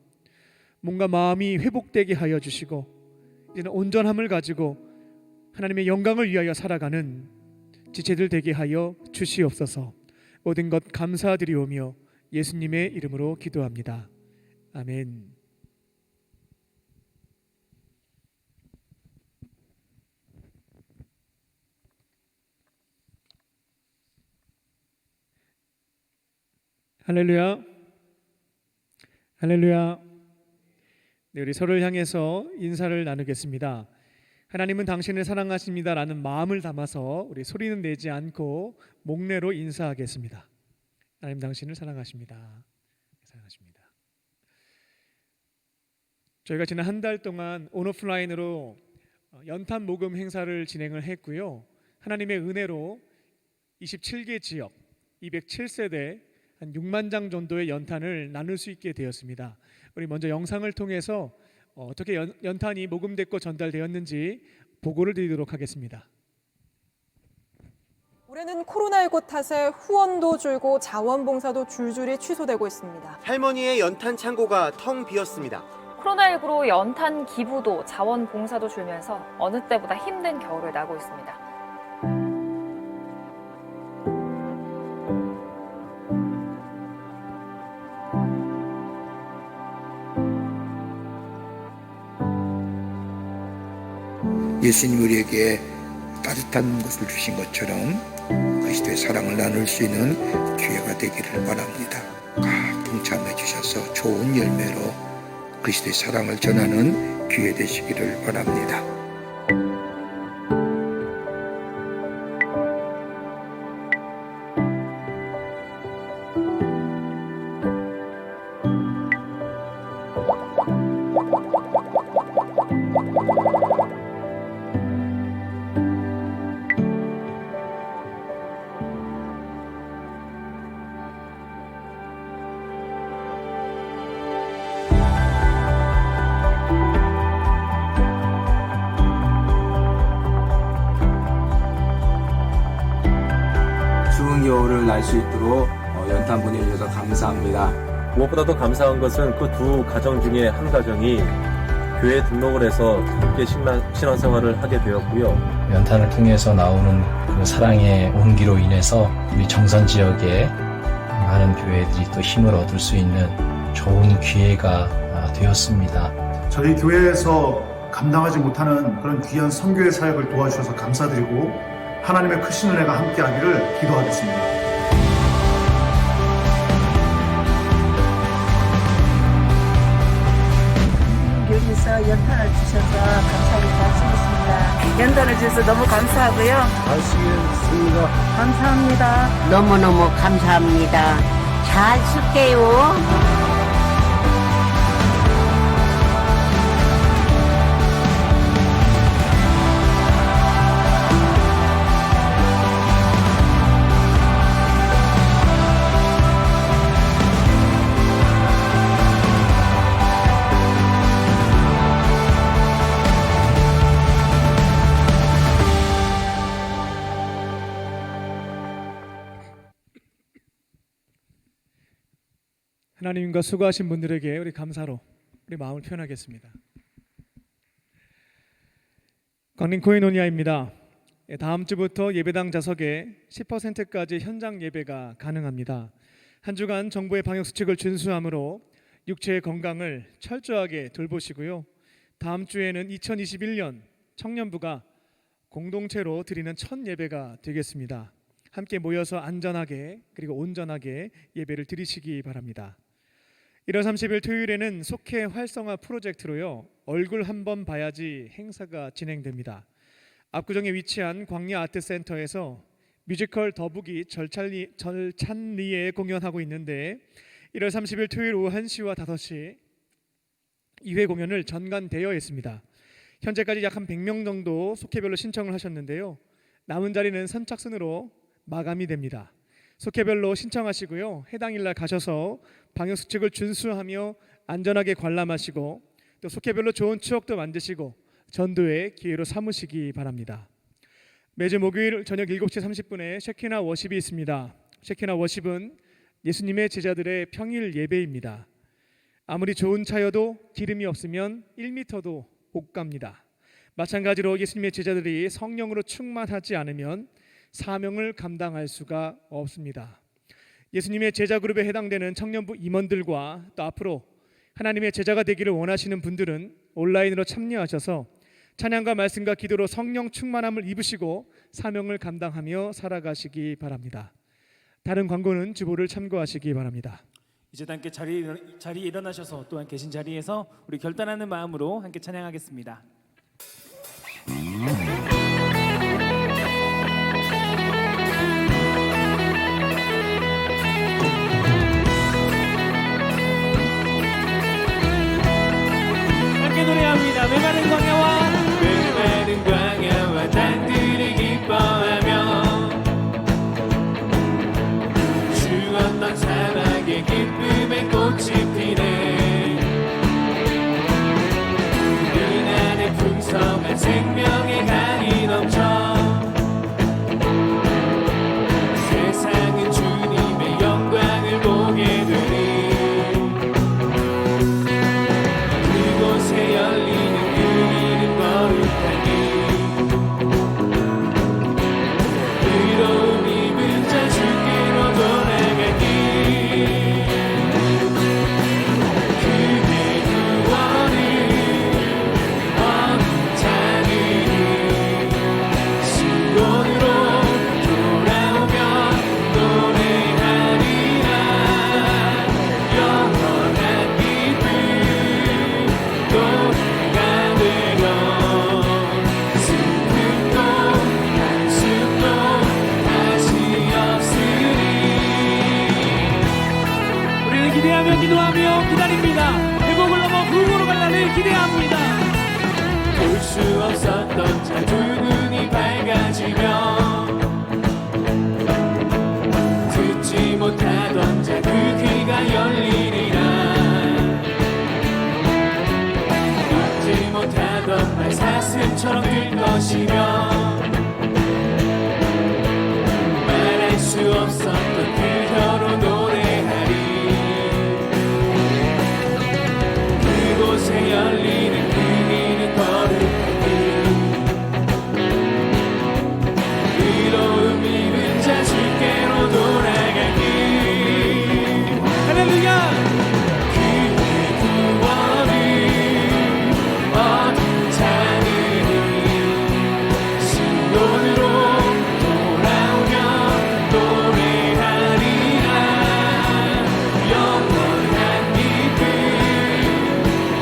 Speaker 1: 몸과 마음이 회복되게 하여 주시고 이제는 온전함을 가지고 하나님의 영광을 위하여 살아가는 지체들 되게 하여 주시옵소서. 모든 것 감사드리오며 예수님의 이름으로 기도합니다. 아멘. 할렐루야. 할렐루야. 네, 우리 서로를 향해서 인사를 나누겠습니다. 하나님은 당신을 사랑하십니다라는 마음을 담아서 우리 소리는 내지 않고 목례로 인사하겠습니다. 하나님 당신을 사랑하십니다. 사랑하십니다. 저희가 지난 한 달 동안 온오프라인으로 연탄 모금 행사를 진행을 했고요. 하나님의 은혜로 27개 지역 207세대 한 6만 장 정도의 연탄을 나눌 수 있게 되었습니다. 우리 먼저 영상을 통해서 어떻게 연탄이 모금됐고 전달되었는지 보고를 드리도록 하겠습니다.
Speaker 6: 올해는 코로나19 탓에 후원도 줄고 자원봉사도 줄줄이 취소되고 있습니다.
Speaker 7: 할머니의 연탄 창고가 텅 비었습니다.
Speaker 8: 코로나19로 연탄 기부도 자원봉사도 줄면서 어느 때보다 힘든 겨울을 나고 있습니다.
Speaker 9: 예수님 우리에게 따뜻한 것을 주신 것처럼 그리스도의 사랑을 나눌 수 있는 기회가 되기를 바랍니다. 각 동참해 주셔서 좋은 열매로 그리스도의 사랑을 전하는 기회 되시기를 바랍니다.
Speaker 10: 추운 겨울을 날 수 있도록 연탄 보내주셔서 감사합니다.
Speaker 11: 무엇보다도 감사한 것은 그 두 가정 중에 한 가정이 교회에 등록을 해서 함께 신앙생활을 하게 되었고요.
Speaker 12: 연탄을 통해서 나오는 그 사랑의 온기로 인해서 우리 정선 지역에 많은 교회들이 또 힘을 얻을 수 있는 좋은 기회가 되었습니다.
Speaker 13: 저희 교회에서 감당하지 못하는 그런 귀한 선교의 사역을 도와주셔서 감사드리고 하나님의 크신 은혜가 함께하기를 기도하겠습니다.
Speaker 14: 여기서 연탄을 주셔서 감사하게 말씀했습니다. 연탄을 주셔서 너무 감사하고요.
Speaker 10: 말씀했습니다.
Speaker 14: 감사합니다.
Speaker 15: 너무너무 감사합니다. 잘 쓸게요.
Speaker 1: 하나님과 수고하신 분들에게 우리 감사로 우리 마음을 표현하겠습니다. 강림 코이노니아입니다. 다음 주부터 예배당 좌석에 10%까지 현장 예배가 가능합니다. 한 주간 정부의 방역 수칙을 준수함으로 육체의 건강을 철저하게 돌보시고요. 다음 주에는 2021년 청년부가 공동체로 드리는 첫 예배가 되겠습니다. 함께 모여서 안전하게 그리고 온전하게 예배를 드리시기 바랍니다. 1월 30일 토요일에는 속회 활성화 프로젝트로요, 얼굴 한번 봐야지 행사가 진행됩니다. 압구정에 위치한 광야 아트센터에서 뮤지컬 더북이 절찬리에 공연하고 있는데 1월 30일 토요일 오후 1시와 5시 2회 공연을 전관 대여했습니다. 현재까지 약 한 100명 정도 속회별로 신청을 하셨는데요. 남은 자리는 선착순으로 마감이 됩니다. 속회별로 신청하시고요. 해당 일날 가셔서 방역수칙을 준수하며 안전하게 관람하시고 또 속회별로 좋은 추억도 만드시고 전도의 기회로 삼으시기 바랍니다. 매주 목요일 저녁 7시 30분에 쉐키나 워십이 있습니다. 쉐키나 워십은 예수님의 제자들의 평일 예배입니다. 아무리 좋은 차여도 기름이 없으면 1m도 못 갑니다. 마찬가지로 예수님의 제자들이 성령으로 충만하지 않으면 사명을 감당할 수가 없습니다. 예수님의 제자 그룹에 해당되는 청년부 임원들과 또 앞으로 하나님의 제자가 되기를 원하시는 분들은 온라인으로 참여하셔서 찬양과 말씀과 기도로 성령 충만함을 입으시고 사명을 감당하며 살아가시기 바랍니다. 다른 광고는 주보를 참고하시기 바랍니다.
Speaker 3: 이제 함께 자리에 일어나셔서 또한 계신 자리에서 우리 결단하는 마음으로 함께 찬양하겠습니다. 함께 노래합니다. 메마른 광야와 땅들이 기뻐하며 죽었던 사막에 기쁨의 꽃이 피네. 그 안에 풍성한 생명의 강이 넘쳐 세상은 주님의 영광을 보게 되니 그곳에 열리는 그 이름 거룩하니 의로움 입은 자 주께로 돌아가니 그의 구원을 얻자니 시온으로 돌아오며 노래하리라. 영원한 기쁨 노래가 되어 슬픔도 한숨도 다시 없으리. 우리는 기대하며 기도하며 기다립니다. 회복을 넘어 부흥으로 갈 날을 기대합니다. 볼 수 없었던 자 두 눈이 밝아지며 듣지 못하던 자 그 귀가 열리리라. 듣지 못하던 말 사슴처럼 들 것이며 말할 수 없었던 그 혀로 노래하리. 그곳에 열리는 그 이름 거룩하니 의로움 입은 자 주께로 돌아가니 할렐루야. 그의 구원을 얻자니 시온으로 돌아오며 노래하리라. 영원한 기쁨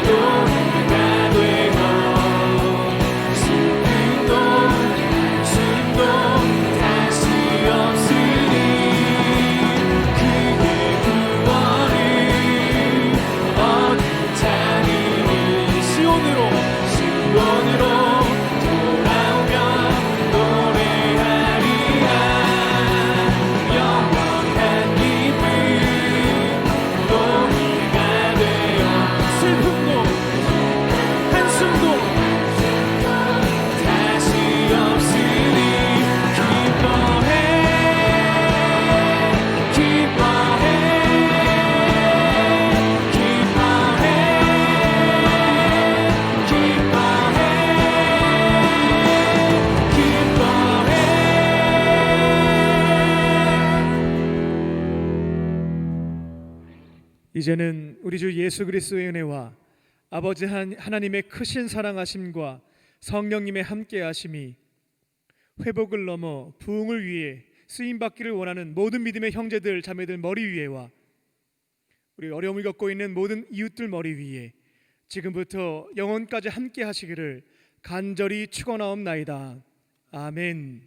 Speaker 3: 노래가 되어 슬픔도 한숨도 다시 없으리. 그의 구원을 얻자니 시온으로 돌아오며 노래하리라. 영원한 기쁨 노래가 되어 슬픔도 한숨도 다시 없으리. 기뻐해 기뻐해 기뻐해
Speaker 1: 이제는 우리 주 예수 그리스도의 은혜와 아버지 하나님의 크신 사랑하심과 성령님의 함께하심이 회복을 넘어 부흥을 위해 쓰임받기를 원하는 모든 믿음의 형제들 자매들 머리 위에와 우리 어려움을 겪고 있는 모든 이웃들 머리 위에 지금부터 영원까지 함께하시기를 간절히 축원하옵나이다. 아멘.